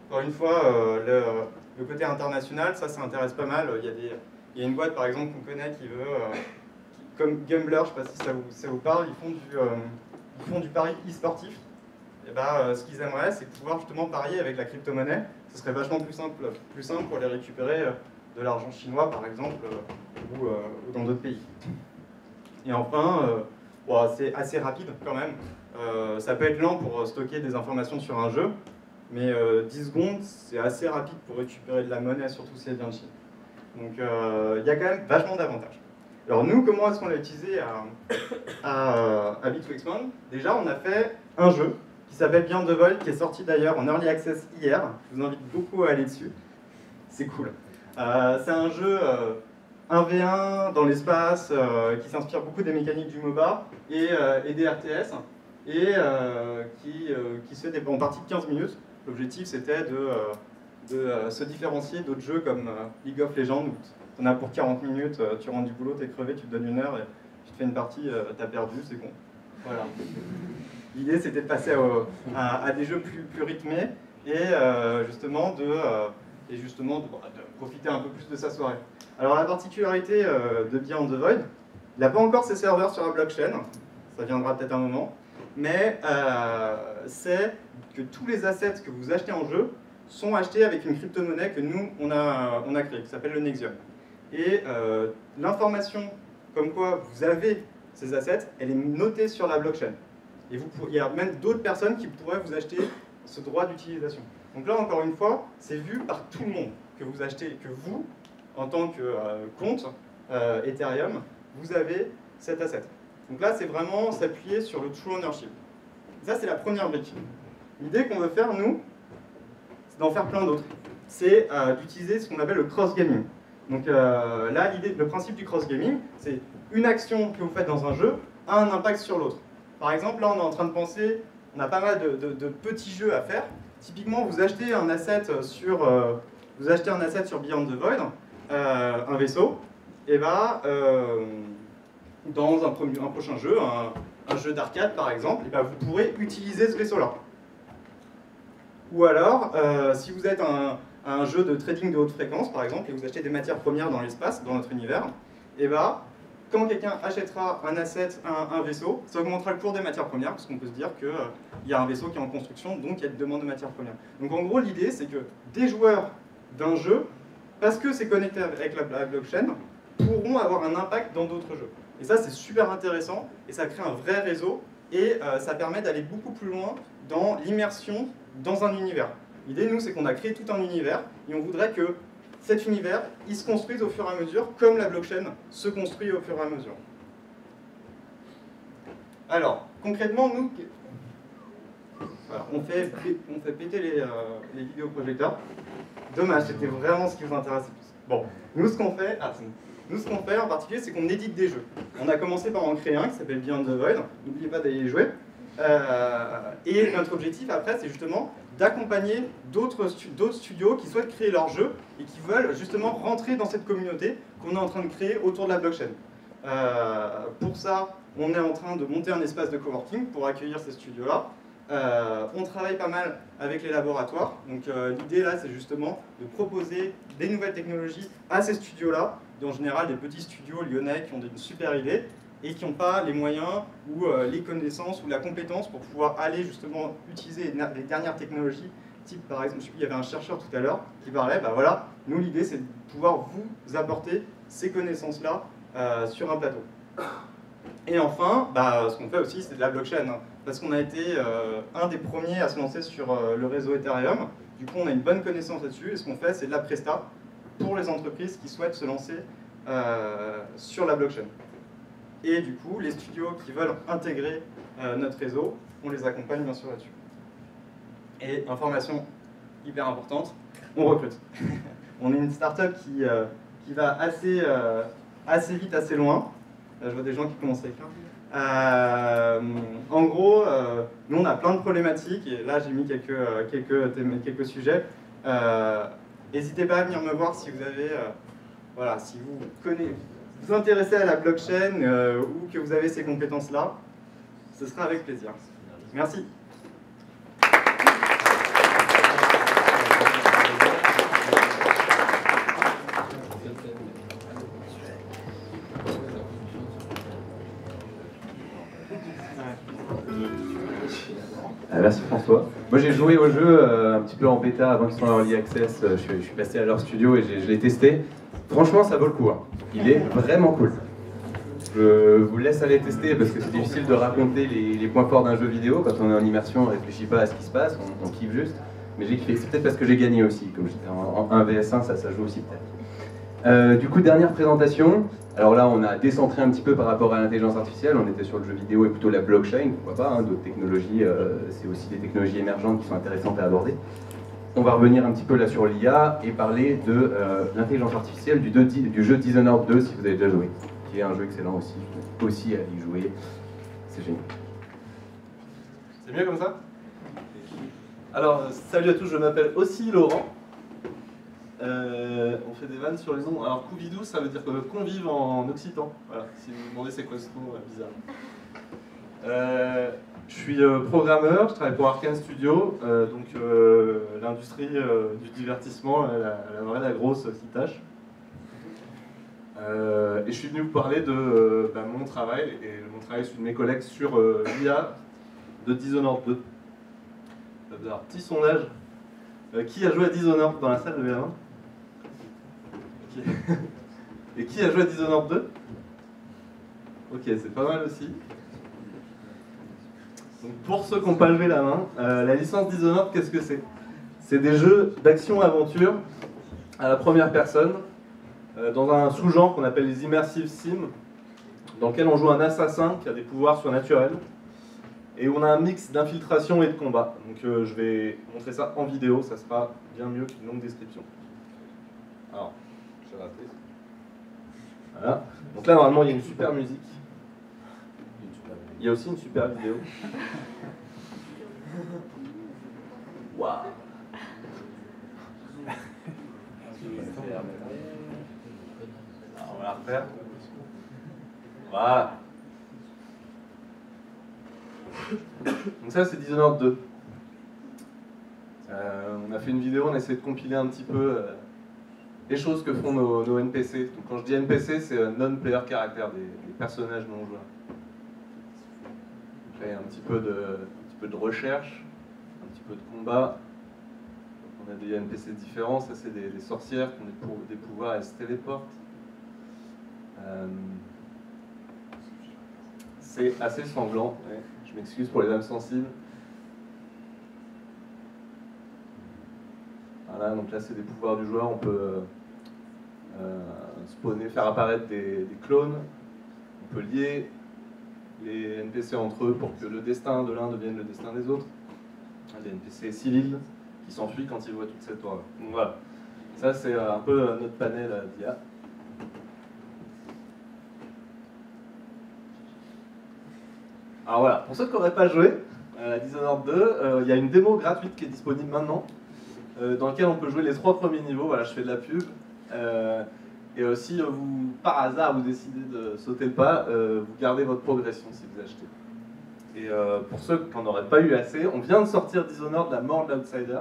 Encore une fois, le côté international, ça intéresse pas mal. Il y a une boîte, par exemple, qu'on connaît qui veut, comme Gambler, je ne sais pas si ça vous parle, ils font du pari e-sportif. Et bah, ce qu'ils aimeraient, c'est pouvoir justement parier avec la crypto-monnaie. Ce serait vachement plus simple pour aller récupérer de l'argent chinois, par exemple, ou dans d'autres pays. Et enfin, bon, c'est assez rapide quand même. Ça peut être lent pour stocker des informations sur un jeu, mais 10 secondes, c'est assez rapide pour récupérer de la monnaie, surtout si elle vient de Chine. Donc il y a quand même vachement d'avantages. Alors nous, comment est-ce qu'on l'a utilisé à Bit2Expand? Déjà, on a fait un jeu qui s'appelle Beyond the Void, qui est sorti d'ailleurs en Early Access hier. Je vous invite beaucoup à aller dessus. C'est cool. C'est un jeu 1v1 dans l'espace qui s'inspire beaucoup des mécaniques du MOBA et des RTS et qui se fait en partie de 15 minutes. L'objectif, c'était de se différencier d'autres jeux comme League of Legends où tu en as pour 40 minutes, tu rentres du boulot, t'es crevé, tu te donnes 1 heure et tu te fais une partie, t'as perdu, c'est con. Voilà. L'idée, c'était de passer à des jeux plus rythmés et justement de profiter un peu plus de sa soirée. Alors la particularité de Beyond the Void, il n'a pas encore ses serveurs sur la blockchain, ça viendra peut-être un moment, mais c'est que tous les assets que vous achetez en jeu sont achetés avec une crypto-monnaie que nous, on a créée, qui s'appelle le Nexium. Et l'information comme quoi vous avez ces assets, elle est notée sur la blockchain. Et il y a même d'autres personnes qui pourraient vous acheter ce droit d'utilisation. Donc là, encore une fois, c'est vu par tout le monde que vous achetez, que vous, en tant que compte Ethereum, vous avez cet asset. Donc là, c'est vraiment s'appuyer sur le true ownership. Ça, c'est la première brique. L'idée qu'on veut faire, nous, c'est d'en faire plein d'autres. C'est d'utiliser ce qu'on appelle le cross-gaming. Donc là, le principe du cross-gaming, c'est une action que vous faites dans un jeu a un impact sur l'autre. Par exemple, là, on est en train de penser, on a pas mal de petits jeux à faire. Typiquement, vous achetez un asset sur Beyond the Void, un vaisseau, et bah, dans un prochain jeu, un jeu d'arcade par exemple, et bah, vous pourrez utiliser ce vaisseau-là. Ou alors, si vous êtes un jeu de trading de haute fréquence par exemple, et vous achetez des matières premières dans l'espace, dans notre univers, et bah, quand quelqu'un achètera un asset, un vaisseau, ça augmentera le cours des matières premières, parce qu'on peut se dire qu'il y a un vaisseau qui est en construction, donc il y a une demande de matières premières. Donc en gros, l'idée, c'est que des joueurs d'un jeu, parce que c'est connecté avec la blockchain, pourront avoir un impact dans d'autres jeux. Et ça, c'est super intéressant, et ça crée un vrai réseau, et ça permet d'aller beaucoup plus loin dans l'immersion dans un univers. L'idée, nous, c'est qu'on a créé tout un univers et on voudrait que cet univers, il se construise au fur et à mesure, comme la blockchain se construit au fur et à mesure. Alors, concrètement, nous, voilà, on fait péter les vidéoprojecteurs. Dommage, c'était vraiment ce qui vous intéressait plus. Bon, nous, ce qu'on fait en particulier, c'est qu'on édite des jeux. On a commencé par en créer un qui s'appelle Beyond the Void. N'oubliez pas d'aller y jouer. Et notre objectif, après, c'est justement d'accompagner d'autres studios qui souhaitent créer leur jeu et qui veulent justement rentrer dans cette communauté qu'on est en train de créer autour de la blockchain. Pour ça, on est en train de monter un espace de coworking pour accueillir ces studios-là. On travaille pas mal avec les laboratoires. Donc l'idée là, c'est justement de proposer des nouvelles technologies à ces studios-là, en général des petits studios lyonnais qui ont une super idée et qui n'ont pas les moyens ou les connaissances ou la compétence pour pouvoir aller justement utiliser les dernières technologies. Type par exemple, il y avait un chercheur tout à l'heure qui parlait, bah voilà, nous l'idée c'est de pouvoir vous apporter ces connaissances-là sur un plateau. Et enfin, bah, ce qu'on fait aussi, c'est de la blockchain, hein, parce qu'on a été un des premiers à se lancer sur le réseau Ethereum. Du coup, on a une bonne connaissance là-dessus, et ce qu'on fait, c'est de la presta pour les entreprises qui souhaitent se lancer sur la blockchain. Et du coup, les studios qui veulent intégrer notre réseau, on les accompagne bien sûr là-dessus. Et information hyper importante, on recrute. On est une start-up qui va assez vite, assez loin. Je vois des gens qui commencent à écrire. En gros, nous on a plein de problématiques et là j'ai mis quelques sujets. N'hésitez pas à venir me voir si vous avez, voilà, si vous intéressez à la blockchain ou que vous avez ces compétences-là. Ce sera avec plaisir. Merci. Merci François. Moi j'ai joué au jeu un petit peu en bêta avant qu'ils soient en early access. Je suis passé à leur studio et je l'ai testé. Franchement ça vaut le coup. Hein. Il est vraiment cool. Je vous laisse aller tester parce que c'est difficile de raconter les points forts d'un jeu vidéo. Quand on est en immersion, on ne réfléchit pas à ce qui se passe, on kiffe juste. Mais j'ai kiffé. C'est peut-être parce que j'ai gagné aussi. Comme j'étais en 1 vs1, ça joue aussi peut-être. Du coup, dernière présentation. Alors là, on a décentré un petit peu par rapport à l'intelligence artificielle. On était sur le jeu vidéo et plutôt la blockchain, pourquoi pas, hein, d'autres technologies, c'est aussi des technologies émergentes qui sont intéressantes à aborder. On va revenir un petit peu là sur l'IA et parler de l'intelligence artificielle du jeu Dishonored 2, si vous avez déjà joué, qui est un jeu excellent aussi à y jouer. C'est génial. C'est mieux comme ça? Alors, salut à tous, je m'appelle aussi Laurent. On fait des vannes sur les noms. Alors, Couvidou, ça veut dire convive en occitan. Voilà, si vous vous demandez c'est quoi ce nom bizarre. Je suis programmeur, je travaille pour Arkane Studio, donc l'industrie du divertissement, la grosse qui tâche. Et je suis venu vous parler de mon travail, et mon travail celui de mes collègues sur l'IA de Dishonored 2. Alors, petit sondage. Qui a joué à Dishonored dans la salle de la main? Et qui a joué à Dishonored 2? Ok, c'est pas mal aussi. Donc pour ceux qui n'ont pas levé la main, la licence Dishonored, qu'est-ce que c'est? C'est des jeux d'action-aventure à la première personne, dans un sous-genre qu'on appelle les immersive sims, dans lequel on joue un assassin qui a des pouvoirs surnaturels, et on a un mix d'infiltration et de combat. Donc je vais montrer ça en vidéo, ça sera bien mieux qu'une longue description. Alors, j'ai raté. Voilà. Donc là, normalement, il y a une super musique. Il y a aussi une super vidéo. Waouh! Alors, on va la refaire. Voilà. Donc ça, c'est Dishonored 2. On a fait une vidéo, on a essayé de compiler un petit peu les choses que font nos NPC. Donc quand je dis NPC, c'est non-player character, des personnages non joueurs. Après, un petit peu de recherche, un petit peu de combat. Donc, on a des NPC différents, ça c'est des sorcières qui ont des pouvoirs, elles se téléportent. C'est assez sanglant, ouais. Je m'excuse pour les âmes sensibles. Voilà, donc là c'est des pouvoirs du joueur, on peut spawner, faire apparaître des clones, on peut lier les NPC entre eux pour que le destin de l'un devienne le destin des autres. Des NPC civils qui s'enfuient quand ils voient toute cette aura. Donc voilà, ça c'est un peu notre panel d'IA. Alors voilà, pour ceux qui n'auraient pas joué à Dishonored 2, il y a une démo gratuite qui est disponible maintenant, dans laquelle on peut jouer les 3 premiers niveaux. Voilà, je fais de la pub. Et si vous, par hasard, vous décidez de sauter le pas, vous gardez votre progression si vous achetez. Et pour ceux qui n'en auraient pas eu assez, on vient de sortir Dishonored, la mort de l'Outsider,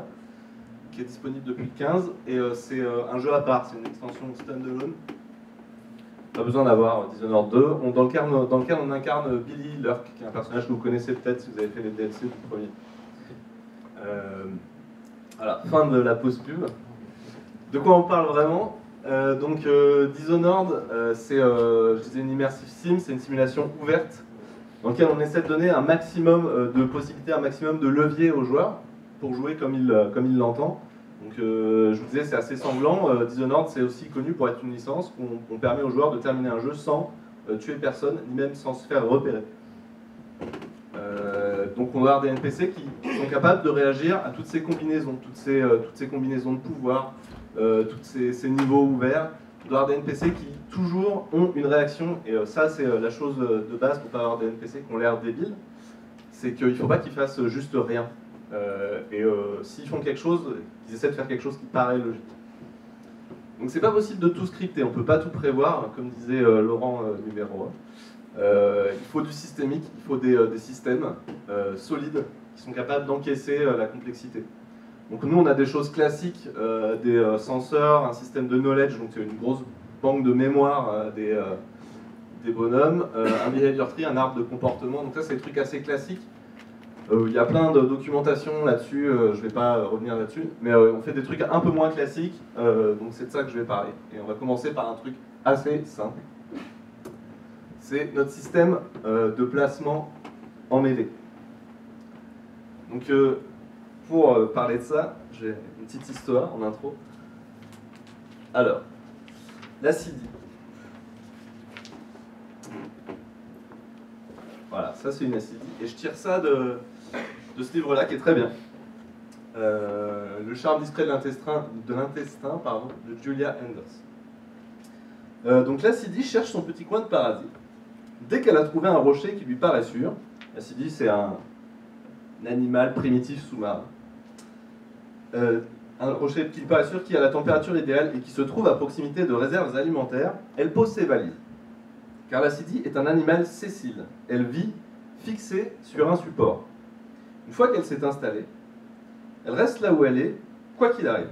qui est disponible depuis le 15, et c'est un jeu à part, c'est une extension standalone. Pas besoin d'avoir Dishonored 2, dans lequel on incarne Billy Lurk, qui est un personnage que vous connaissez peut-être si vous avez fait les DLC du premier. Voilà, fin de la pause pub. De quoi on parle vraiment? Dishonored, c'est je disais une immersive sim, c'est une simulation ouverte dans laquelle on essaie de donner un maximum de possibilités, un maximum de leviers aux joueurs pour jouer comme il l'entend. Donc je vous disais, c'est assez sanglant. Dishonored, c'est aussi connu pour être une licence qu'on permet aux joueurs de terminer un jeu sans tuer personne, ni même sans se faire repérer. Donc on va avoir des NPC qui sont capables de réagir à toutes ces combinaisons, toutes ces combinaisons de pouvoir, tous ces niveaux ouverts. On doit avoir des NPC qui toujours ont une réaction, et ça c'est la chose de base pour pas avoir des NPC qui ont l'air débiles, c'est qu'il ne faut pas qu'ils fassent juste rien. S'ils font quelque chose, ils essaient de faire quelque chose qui paraît logique. Donc c'est pas possible de tout scripter, on peut pas tout prévoir, comme disait Laurent numéro 1. Il faut du systémique, il faut des systèmes solides qui sont capables d'encaisser la complexité. Donc nous on a des choses classiques, des senseurs, un système de knowledge, donc c'est une grosse banque de mémoire des bonhommes, un behavior tree, un arbre de comportement, donc ça c'est des trucs assez classiques. Il y a plein de documentation là-dessus, je ne vais pas revenir là-dessus, mais on fait des trucs un peu moins classiques, donc c'est de ça que je vais parler. Et on va commencer par un truc assez simple. C'est notre système de placement en mêlée. Donc pour parler de ça, j'ai une petite histoire en intro. Alors, la CD. Voilà, ça c'est une ACD. Et je tire ça de ce livre-là qui est très bien. Le charme discret de l'intestin, de Julia Enders. Donc l'ACD cherche son petit coin de paradis. Dès qu'elle a trouvé un rocher qui lui paraît sûr, l'ACD c'est un animal primitif sous-marin. Un rocher qui lui paraît sûr, qui a la température idéale et qui se trouve à proximité de réserves alimentaires, elle pose ses valises. Car la CD est un animal sessile. Elle vit fixée sur un support. Une fois qu'elle s'est installée, elle reste là où elle est, quoi qu'il arrive.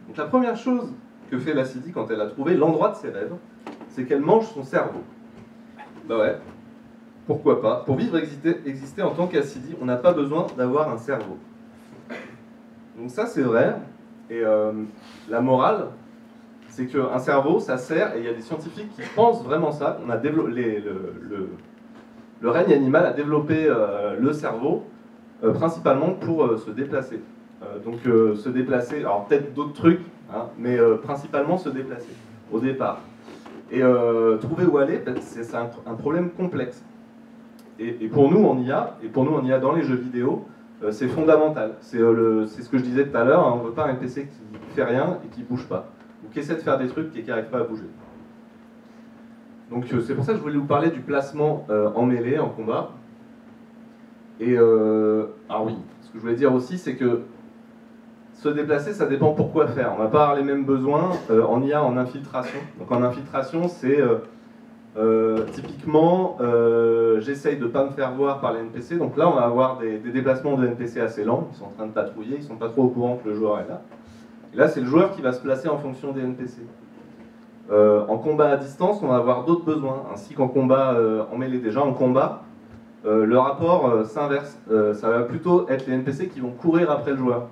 Donc la première chose que fait la CD quand elle a trouvé l'endroit de ses rêves, c'est qu'elle mange son cerveau. Bah ouais, pourquoi pas. Pour vivre exister en tant qu'ACD, on n'a pas besoin d'avoir un cerveau. Donc ça c'est vrai, et la morale, c'est qu'un cerveau, ça sert, et il y a des scientifiques qui pensent vraiment ça. On a développé, le règne animal a développé le cerveau principalement pour se déplacer. Se déplacer, alors peut-être d'autres trucs, hein, mais principalement se déplacer au départ. Et trouver où aller, c'est un problème complexe. Et pour nous en IA, et pour nous en IA dans les jeux vidéo, c'est fondamental. C'est ce que je disais tout à l'heure, hein, on ne veut pas un NPC qui fait rien et qui ne bouge pas, ou qui essaie de faire des trucs et qui n'arrive pas à bouger. Donc c'est pour ça que je voulais vous parler du placement en mêlée, en combat. Et alors oui, ce que je voulais dire aussi, c'est que se déplacer, ça dépend pourquoi faire. On va pas avoir les mêmes besoins en IA en infiltration. Donc en infiltration, c'est typiquement, j'essaye de ne pas me faire voir par les NPC. Donc là, on va avoir des déplacements de NPC assez lents. Ils sont en train de patrouiller, ils ne sont pas trop au courant que le joueur est là. Et là, c'est le joueur qui va se placer en fonction des NPC. En combat à distance, on va avoir d'autres besoins, ainsi qu'en combat en mêlée. Déjà en combat, le rapport s'inverse. Ça va plutôt être les NPC qui vont courir après le joueur.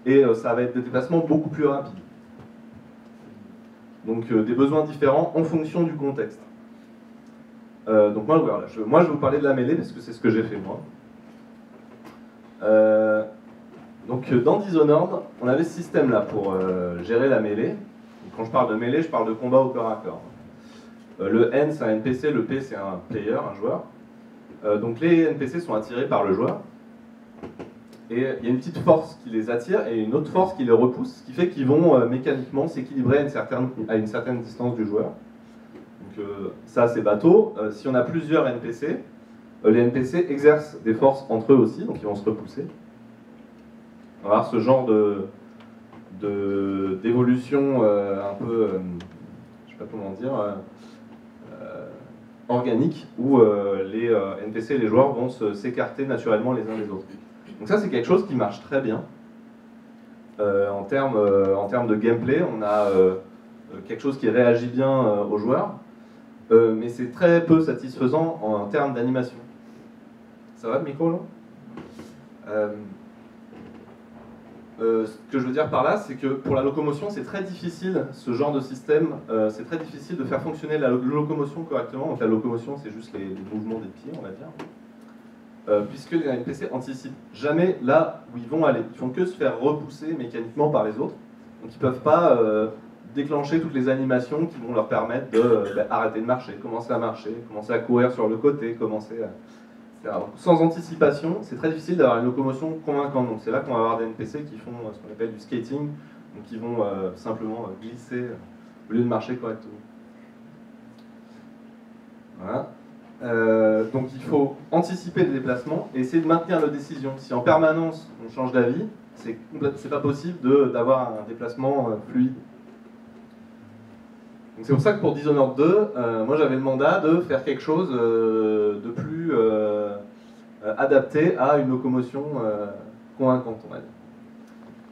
Et ça va être des déplacements beaucoup plus rapides. Donc des besoins différents en fonction du contexte. Donc moi, voilà, je vais vous parler de la mêlée parce que c'est ce que j'ai fait moi. Donc dans Dishonored, on avait ce système-là pour gérer la mêlée. Et quand je parle de mêlée, je parle de combat au corps à corps. Le N, c'est un NPC, le P, c'est un player, un joueur. Donc les NPC sont attirés par le joueur. Et il y a une petite force qui les attire et une autre force qui les repousse, ce qui fait qu'ils vont mécaniquement s'équilibrer à une certaine distance du joueur. Donc ça, c'est bateau. Si on a plusieurs NPC, les NPC exercent des forces entre eux aussi, donc ils vont se repousser. On va avoir ce genre d'évolution un peu, je sais pas comment dire, organique, où les NPC et les joueurs vont s'écarter naturellement les uns des autres. Donc ça, c'est quelque chose qui marche très bien. En termes de gameplay, on a quelque chose qui réagit bien aux joueurs, mais c'est très peu satisfaisant en termes d'animation. Ça va le micro là ? Ce que je veux dire par là, c'est que pour la locomotion, c'est très difficile, ce genre de système, c'est très difficile de faire fonctionner la locomotion correctement. Donc la locomotion, c'est juste les mouvements des pieds, on va dire. Puisque les NPC anticipent jamais là où ils vont aller. Ils font que se faire repousser mécaniquement par les autres. Donc ils ne peuvent pas déclencher toutes les animations qui vont leur permettre d'arrêter de marcher, commencer à courir sur le côté, commencer à... Sans anticipation, c'est très difficile d'avoir une locomotion convaincante. Donc c'est là qu'on va avoir des NPC qui font ce qu'on appelle du skating, donc qui vont simplement glisser au lieu de marcher correctement. Voilà. Donc il faut anticiper le déplacement et essayer de maintenir la décision. Si en permanence on change d'avis, c'est pas possible d'avoir un déplacement fluide. Donc c'est pour ça que pour Dishonored 2, moi j'avais le mandat de faire quelque chose de plus adapté à une locomotion convaincante, on va dire.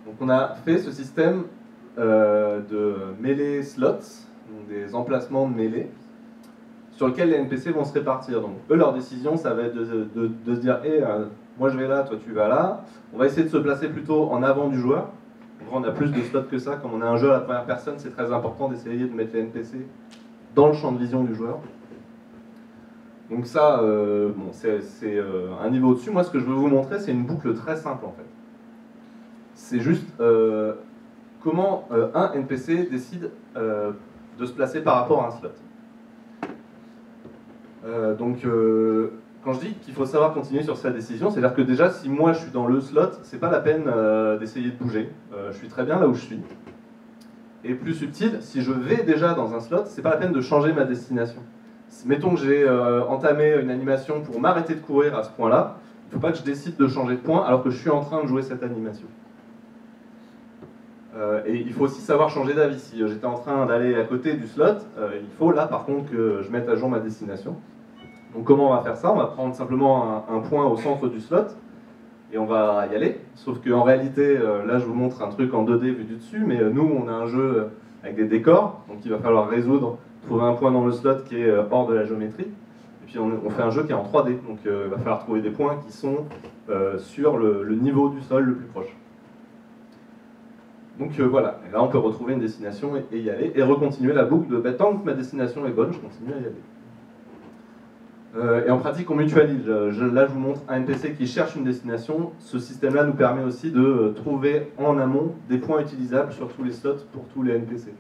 Donc on a fait ce système de mêlée slots, donc des emplacements de mêlée, sur lesquels les NPC vont se répartir. Donc eux, leur décision, ça va être de se dire hey, moi je vais là, toi tu vas là. On va essayer de se placer plutôt en avant du joueur. On a plus de slots que ça. Comme on a un jeu à la première personne, c'est très important d'essayer de mettre les NPC dans le champ de vision du joueur. Donc ça, bon, c'est un niveau au-dessus. Moi, ce que je veux vous montrer, c'est une boucle très simple, en fait. C'est juste comment un NPC décide de se placer par rapport à un slot. Quand je dis qu'il faut savoir continuer sur sa décision, c'est-à-dire que déjà, si moi je suis dans le slot, c'est pas la peine d'essayer de bouger. Je suis très bien là où je suis. Et plus subtil, si je vais déjà dans un slot, c'est pas la peine de changer ma destination. Mettons que j'ai entamé une animation pour m'arrêter de courir à ce point-là, il ne faut pas que je décide de changer de point alors que je suis en train de jouer cette animation. Et il faut aussi savoir changer d'avis. Si j'étais en train d'aller à côté du slot, il faut là par contre que je mette à jour ma destination. Donc comment on va faire ça? On va prendre simplement un point au centre du slot et on va y aller. Sauf qu'en réalité, là je vous montre un truc en 2D vu du dessus, mais nous on a un jeu avec des décors, donc il va falloir résoudre, trouver un point dans le slot qui est hors de la géométrie. Et puis on fait un jeu qui est en 3D, donc il va falloir trouver des points qui sont sur le niveau du sol le plus proche. Donc voilà, et là on peut retrouver une destination et y aller, et recontinuer la boucle de tant que ma destination est bonne, je continue à y aller. Et en pratique, on mutualise. Là, je vous montre un NPC qui cherche une destination. Ce système-là nous permet aussi de trouver en amont des points utilisables sur tous les slots pour tous les NPC.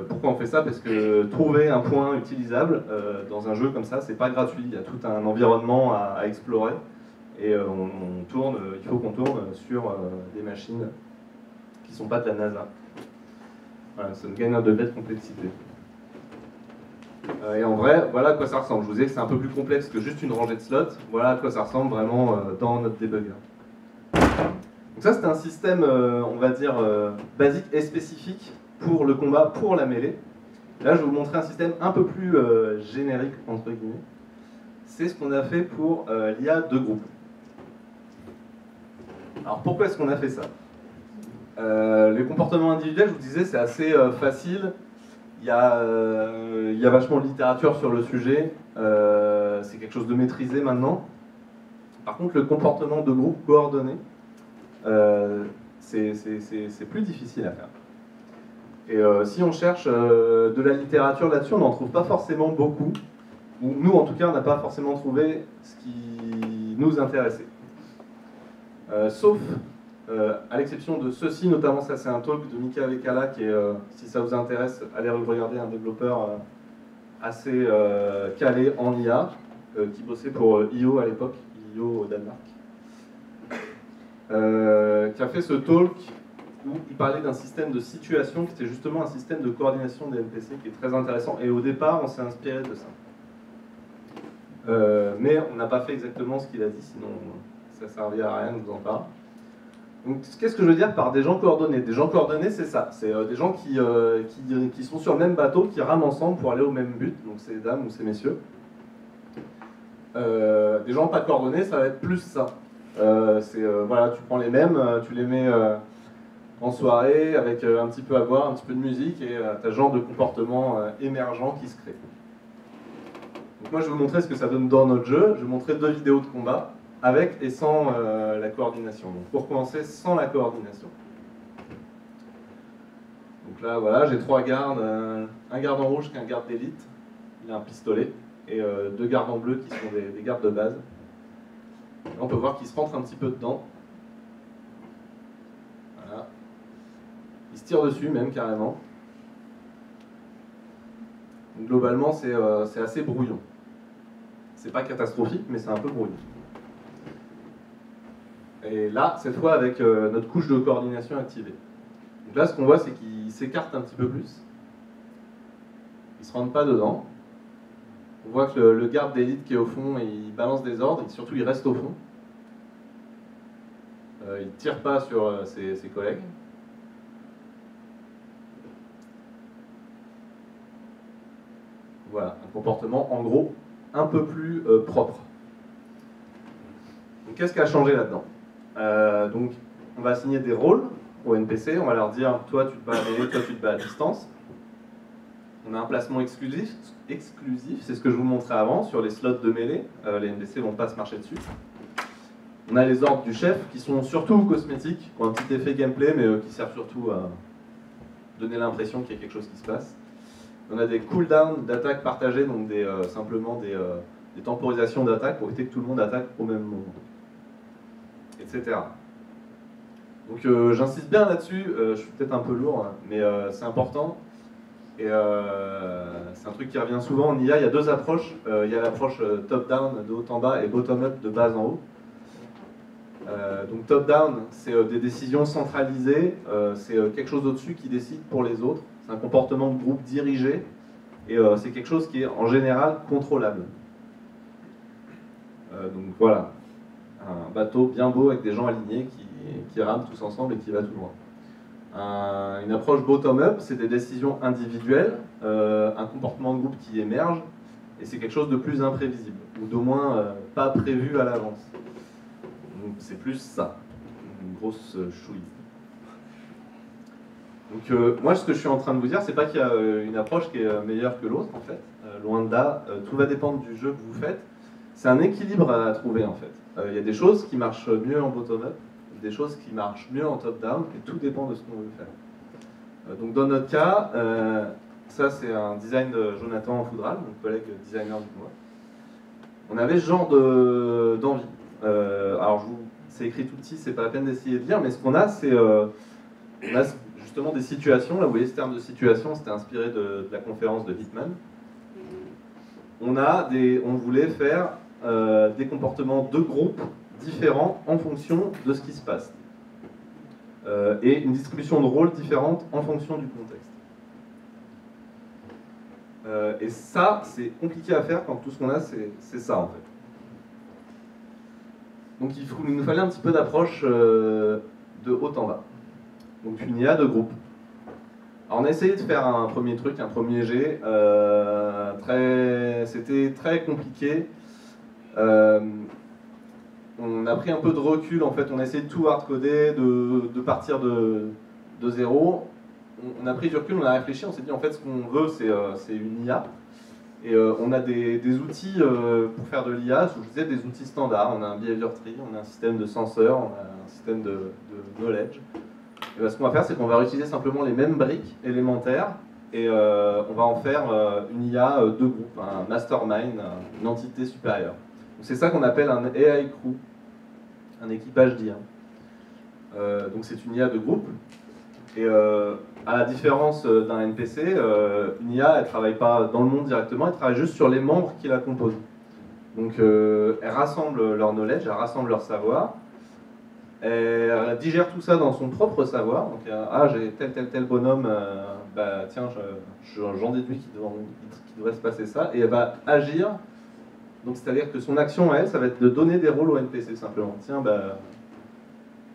Pourquoi on fait ça? Parce que trouver un point utilisable dans un jeu comme ça, c'est pas gratuit. Il y a tout un environnement à explorer. Et on tourne, il faut qu'on tourne sur des machines qui ne sont pas de la NASA. Voilà, ça nous gagne un degré de complexité. Et en vrai, voilà à quoi ça ressemble. Je vous disais que c'est un peu plus complexe que juste une rangée de slots. Voilà à quoi ça ressemble vraiment dans notre debugger. Donc ça, c'était un système, on va dire, basique et spécifique pour le combat, pour la mêlée. Là, je vais vous montrer un système un peu plus générique, entre guillemets. C'est ce qu'on a fait pour l'IA de groupe. Alors pourquoi est-ce qu'on a fait ça? Les comportements individuels, je vous disais, c'est assez facile. Il y a vachement de littérature sur le sujet, c'est quelque chose de maîtrisé maintenant. Par contre, le comportement de groupe coordonné, c'est plus difficile à faire. Et si on cherche de la littérature là-dessus, on n'en trouve pas forcément beaucoup. Ou nous, en tout cas, on n'a pas forcément trouvé ce qui nous intéressait. sauf à l'exception de ceci, notamment ça c'est un talk de Mika Vekala qui est, si ça vous intéresse, allez regarder, un développeur assez calé en IA, qui bossait pour IO à l'époque, IO au Danemark, qui a fait ce talk où il parlait d'un système de situation qui était justement un système de coordination des NPC qui est très intéressant, et au départ on s'est inspiré de ça. Mais on n'a pas fait exactement ce qu'il a dit, sinon ça ne servait à rien, je vous en parle. Donc qu'est-ce que je veux dire par des gens coordonnés? Des gens coordonnés, c'est ça, c'est des gens qui sont sur le même bateau, qui rament ensemble pour aller au même but, donc ces dames ou ces messieurs. Des gens pas coordonnés, ça va être plus ça. Voilà, tu prends les mêmes, tu les mets en soirée avec un petit peu à boire, un petit peu de musique, et tu as ce genre de comportement émergent qui se crée. Donc moi je vais vous montrer ce que ça donne dans notre jeu. Je vais vous montrer 2 vidéos de combat, avec et sans la coordination. Donc pour commencer, sans la coordination. Donc là voilà, j'ai 3 gardes, un garde en rouge qui est un garde d'élite, il a un pistolet, et 2 gardes en bleu qui sont des gardes de base. Là, on peut voir qu'ils se rentrent un petit peu dedans. Voilà. Ils se tirent dessus même carrément. Donc, globalement c'est assez brouillon. C'est pas catastrophique, mais c'est un peu brouillon. Et là, cette fois avec notre couche de coordination activée. Donc là, ce qu'on voit, c'est qu'ils s'écartent un petit peu plus. Ils ne se rentrent pas dedans. On voit que le garde d'élite qui est au fond, il balance des ordres, et surtout il reste au fond. Il ne tire pas sur ses collègues. Voilà, un comportement en gros un peu plus propre. Donc qu'est-ce qui a changé là-dedans? Donc on va assigner des rôles aux NPC, on va leur dire toi tu te bats à mêlée, toi tu te bats à distance. On a un placement exclusif, c'est ce que je vous montrais avant sur les slots de mêlée, les NPC ne vont pas se marcher dessus. On a les ordres du chef qui sont surtout cosmétiques, qui ont un petit effet gameplay mais qui servent surtout à donner l'impression qu'il y a quelque chose qui se passe. On a des cooldowns d'attaque partagées, donc simplement des temporisations d'attaque pour éviter que tout le monde attaque au même moment, etc. Donc j'insiste bien là-dessus, je suis peut-être un peu lourd, mais c'est important. Et c'est un truc qui revient souvent en IA. Il y a 2 approches. Il y a l'approche top-down de haut en bas et bottom-up de bas en haut. Donc top-down, c'est des décisions centralisées, c'est quelque chose au-dessus qui décide pour les autres. C'est un comportement de groupe dirigé et c'est quelque chose qui est en général contrôlable. Donc voilà, un bateau bien beau avec des gens alignés qui rament tous ensemble et qui va tout droit. Une approche bottom-up, c'est des décisions individuelles, un comportement de groupe qui émerge, et c'est quelque chose de plus imprévisible, ou d'au moins pas prévu à l'avance. Donc c'est plus ça, une grosse chouille. Donc moi ce que je suis en train de vous dire, c'est pas qu'il y a une approche qui est meilleure que l'autre en fait, loin de là, tout va dépendre du jeu que vous faites. C'est un équilibre à trouver en fait. Il y a des choses qui marchent mieux en bottom-up, des choses qui marchent mieux en top-down, et tout dépend de ce qu'on veut faire. Donc dans notre cas, ça c'est un design de Jonathan Foudral, mon collègue designer du mois. On avait ce genre d'envie. Alors c'est écrit tout petit, c'est pas la peine d'essayer de lire, mais ce qu'on a, c'est on a justement des situations. Là vous voyez ce terme de situation, c'était inspiré de la conférence de Hitman. On voulait faire des comportements de groupe différents en fonction de ce qui se passe. Et une distribution de rôles différente en fonction du contexte. Et ça, c'est compliqué à faire quand tout ce qu'on a, c'est ça en fait. Donc il nous fallait un petit peu d'approche de haut en bas. Donc une IA de groupe. Alors on a essayé de faire un premier truc, un premier jet. C'était très compliqué. On a pris un peu de recul, en fait, on a essayé de tout hardcoder, de partir de zéro. On a pris du recul, on a réfléchi, on s'est dit en fait ce qu'on veut c'est une IA. Et on a des outils pour faire de l'IA, je vous disais des outils standards, on a un behavior tree, on a un système de senseurs, on a un système de knowledge. Et ce qu'on va faire c'est qu'on va utiliser simplement les mêmes briques élémentaires et on va en faire une IA de groupe, un mastermind, une entité supérieure. C'est ça qu'on appelle un AI crew, un équipage d'IA. Donc c'est une IA de groupe. Et à la différence d'un NPC, une IA, elle ne travaille pas dans le monde directement, elle travaille juste sur les membres qui la composent. Donc elle rassemble leur knowledge, elle rassemble leur savoir, elle digère tout ça dans son propre savoir. Donc ah, j'ai tel bonhomme, bah tiens, j'en déduis qu'il devrait se passer ça, et elle va agir. Donc c'est-à-dire que son action à elle, ça va être de donner des rôles au NPC simplement. Tiens, bah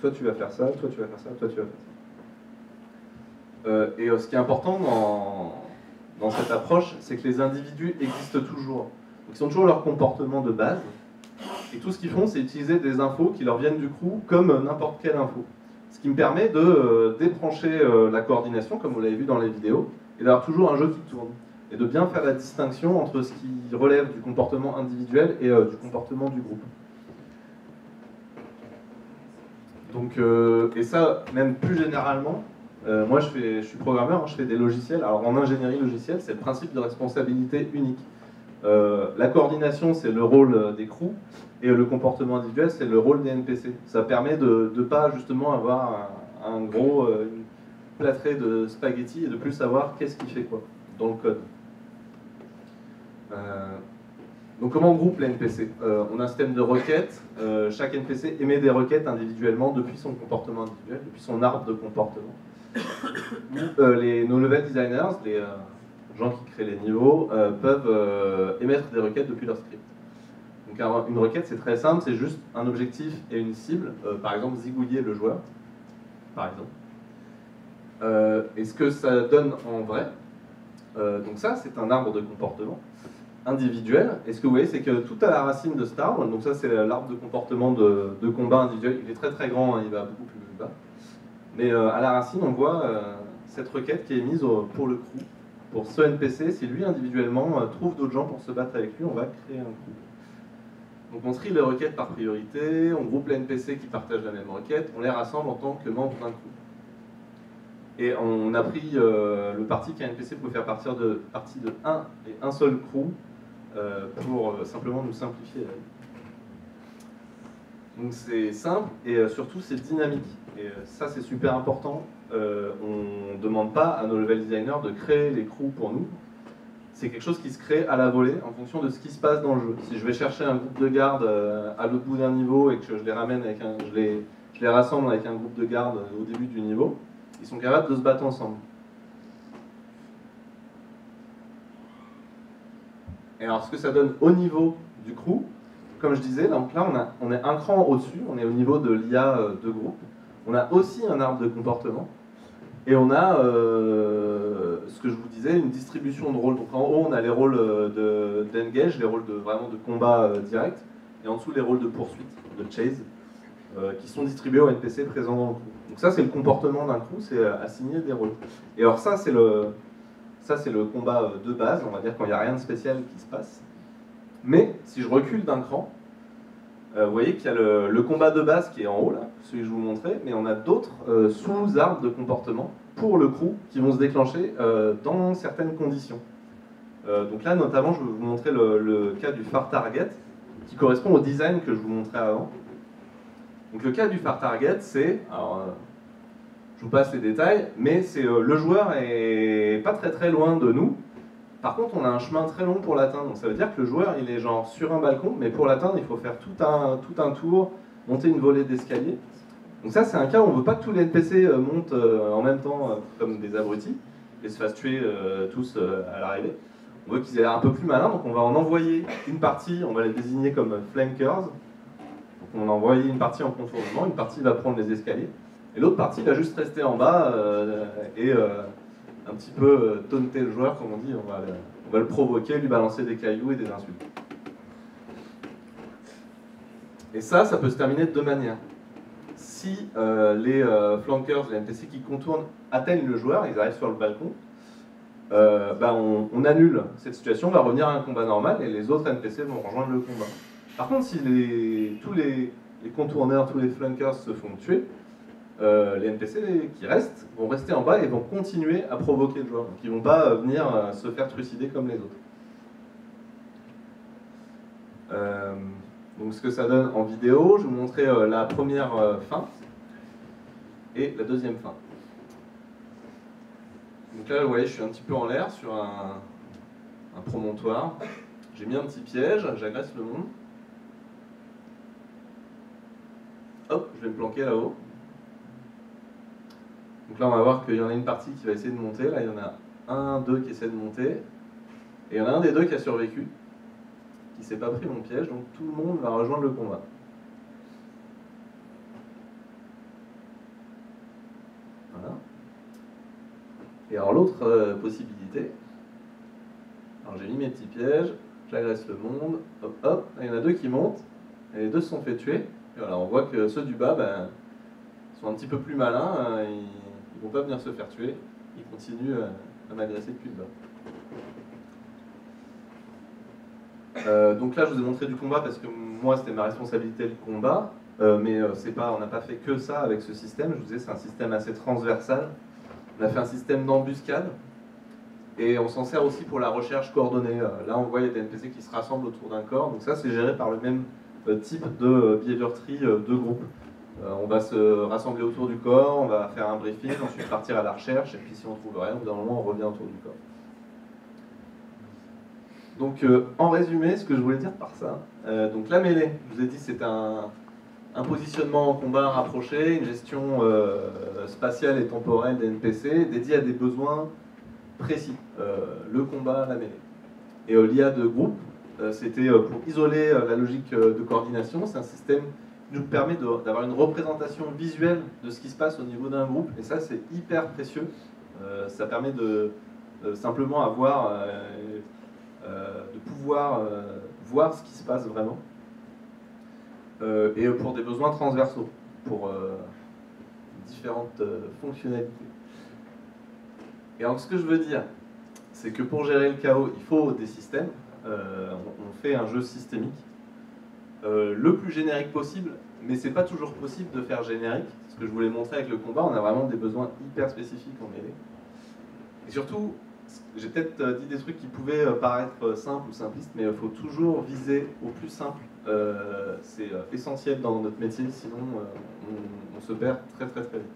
toi tu vas faire ça, toi tu vas faire ça, toi tu vas faire ça. Et ce qui est important dans cette approche, c'est que les individus existent toujours. Donc ils ont toujours leur comportement de base, et tout ce qu'ils font, c'est utiliser des infos qui leur viennent du crew comme n'importe quelle info. Ce qui me permet de débrancher la coordination, comme vous l'avez vu dans les vidéos, et d'avoir toujours un jeu qui tourne. Et de bien faire la distinction entre ce qui relève du comportement individuel et du comportement du groupe. Donc, et ça, même plus généralement, moi je suis programmeur, hein, je fais des logiciels. Alors en ingénierie logicielle, c'est le principe de responsabilité unique. La coordination, c'est le rôle des crews, et le comportement individuel, c'est le rôle des NPC. Ça permet de ne pas justement avoir une plâtrée de spaghettis et de plus savoir qu'est-ce qui fait quoi dans le code. Donc comment on groupe les NPC? On a un système de requêtes. Chaque NPC émet des requêtes individuellement depuis son comportement individuel, depuis son arbre de comportement. Nos level designers, les gens qui créent les niveaux, peuvent émettre des requêtes depuis leur script. Donc une requête, c'est très simple, c'est juste un objectif et une cible. Par exemple, zigouiller le joueur, par exemple. Et ce que ça donne en vrai, donc ça, c'est un arbre de comportement individuel. Et ce que vous voyez, c'est que tout à la racine de cet arbre, donc ça c'est l'arbre de comportement de combat individuel, il est très très grand, hein, il va beaucoup plus bas. Mais à la racine, on voit cette requête qui est mise pour le crew. Pour ce NPC, si lui individuellement trouve d'autres gens pour se battre avec lui, on va créer un crew. Donc on trie les requêtes par priorité, on groupe les NPC qui partagent la même requête, on les rassemble en tant que membres d'un crew. Et on a pris le parti qu'un NPC pouvait faire partie de un et un seul crew pour simplement nous simplifier la vie. Donc c'est simple et surtout c'est dynamique. Et ça c'est super important. On ne demande pas à nos level designers de créer les crews pour nous. C'est quelque chose qui se crée à la volée en fonction de ce qui se passe dans le jeu. Si je vais chercher un groupe de garde à l'autre bout d'un niveau et que je les ramène avec je les rassemble avec un groupe de garde au début du niveau, ils sont capables de se battre ensemble. Et alors ce que ça donne au niveau du crew, comme je disais, donc là on est un cran au-dessus, on est au niveau de l'IA de groupe. On a aussi un arbre de comportement. Et on a, ce que je vous disais, une distribution de rôles. Donc en haut, on a les rôles d'engage, les rôles vraiment de combat direct, et en dessous, les rôles de poursuite, de chase, qui sont distribués aux NPC présents dans le crew. Donc ça, c'est le comportement d'un crew, c'est assigner des rôles. Et alors ça, c'est le combat de base, on va dire, quand il n'y a rien de spécial qui se passe. Mais, si je recule d'un cran, vous voyez qu'il y a le combat de base qui est en haut, là, celui que je vous montrais, mais on a d'autres sous-arbres de comportement pour le crew qui vont se déclencher dans certaines conditions. Donc là, notamment, je vais vous montrer le cas du Far Target, qui correspond au design que je vous montrais avant. Donc le cas du Far Target, c'est... je vous passe les détails, mais c'est le joueur est pas très très loin de nous. Par contre, on a un chemin très long pour l'atteindre. Donc ça veut dire que le joueur, il est genre sur un balcon, mais pour l'atteindre, il faut faire tout un tour, monter une volée d'escalier. Donc ça, c'est un cas où on ne veut pas que tous les NPC montent en même temps comme des abrutis et se fassent tuer tous à l'arrivée. On veut qu'ils aient l'air un peu plus malins, donc on va en envoyer une partie, on va les désigner comme flankers. Donc on a envoyé une partie en contournement, une partie va prendre les escaliers, et l'autre partie va juste rester en bas et un petit peu taunter le joueur, comme on dit, on va le provoquer, lui balancer des cailloux et des insultes. Et ça peut se terminer de deux manières. Si les flankers, les NPC qui contournent, atteignent le joueur, ils arrivent sur le balcon, on annule cette situation, on va revenir à un combat normal et les autres NPC vont rejoindre le combat. Par contre, si tous les contourneurs, tous les flankers se font tuer, les NPC qui restent vont rester en bas et vont continuer à provoquer le joueur. Donc ils ne vont pas venir se faire trucider comme les autres. Donc ce que ça donne en vidéo, je vais vous montrer la première fin. et la deuxième fin. Donc là, vous voyez, je suis un petit peu en l'air sur un promontoire. J'ai mis un petit piège, j'agresse le monde. Hop, je vais me planquer là-haut. Donc là, on va voir qu'il y en a une partie qui va essayer de monter. Là, il y en a un, deux qui essaient de monter. Et il y en a un des deux qui a survécu, qui s'est pas pris mon piège. Donc tout le monde va rejoindre le combat. Voilà. Et alors l'autre possibilité, alors j'ai mis mes petits pièges, j'agresse le monde, hop hop, il y en a deux qui montent, et les deux se sont fait tuer. Et voilà, on voit que ceux du bas sont un petit peu plus malins, ils vont pas venir se faire tuer, ils continuent à m'agresser depuis le bas. Donc là je vous ai montré du combat parce que moi c'était ma responsabilité le combat, mais on n'a pas fait que ça avec ce système, je vous disais c'est un système assez transversal. On a fait un système d'embuscade et on s'en sert aussi pour la recherche coordonnée. Là on voit il y a des NPC qui se rassemblent autour d'un corps, donc ça c'est géré par le même type de behavior tree de groupe. On va se rassembler autour du corps, on va faire un briefing, ensuite partir à la recherche, et puis si on ne trouve rien, au bout d'un moment, on revient autour du corps. Donc, en résumé, ce que je voulais dire par ça, donc la mêlée, je vous ai dit, c'est un positionnement en combat rapproché, une gestion spatiale et temporelle des NPC, dédiée à des besoins précis, le combat, la mêlée. Et l'IA de groupe, c'était pour isoler la logique de coordination, c'est un système nous permet d'avoir une représentation visuelle de ce qui se passe au niveau d'un groupe, et ça c'est hyper précieux. Ça permet de simplement avoir, de pouvoir voir ce qui se passe vraiment, et pour des besoins transversaux, pour différentes fonctionnalités. Et alors ce que je veux dire, c'est que pour gérer le chaos, il faut des systèmes, on fait un jeu systémique. Le plus générique possible, mais c'est pas toujours possible de faire générique. Ce que je voulais montrer avec le combat, on a vraiment des besoins hyper spécifiques en mêlée. Et surtout, j'ai peut-être dit des trucs qui pouvaient paraître simples ou simplistes, mais il faut toujours viser au plus simple. C'est essentiel dans notre métier, sinon on se perd très très très vite.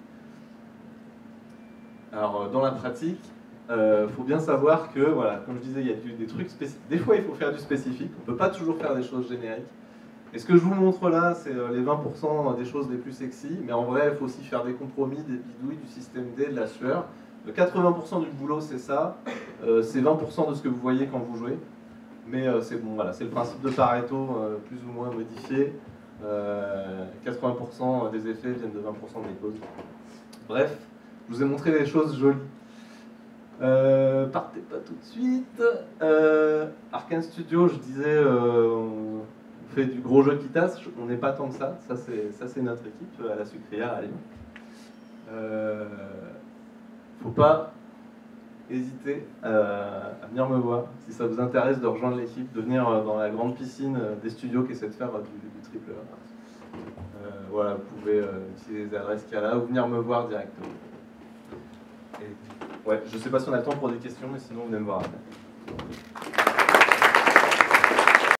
Alors dans la pratique, faut bien savoir que, voilà, comme je disais, il y a des trucs spécifiques. Des fois, il faut faire du spécifique. On ne peut pas toujours faire des choses génériques. Et ce que je vous montre là, c'est les 20% des choses les plus sexy. Mais en vrai, il faut aussi faire des compromis, des bidouilles, du système D, de la sueur. 80% du boulot, c'est ça. C'est 20% de ce que vous voyez quand vous jouez. Mais c'est bon, voilà, c'est le principe de Pareto, plus ou moins modifié. 80% des effets viennent de 20% des causes. Bref, je vous ai montré des choses jolies. Partez pas tout de suite. Arkane Studio, je disais, on fait du gros jeu qui tasse. On n'est pas tant que ça. Ça c'est notre équipe à la Sucrière à Lyon. Faut pas hésiter à venir me voir si ça vous intéresse de rejoindre l'équipe, de venir dans la grande piscine des studios qui essaient de faire du triple A. Voilà, vous pouvez utiliser les adresses qu'il y a là ou venir me voir directement. Et, ouais, je sais pas si on a le temps pour des questions, mais sinon venez me voir après.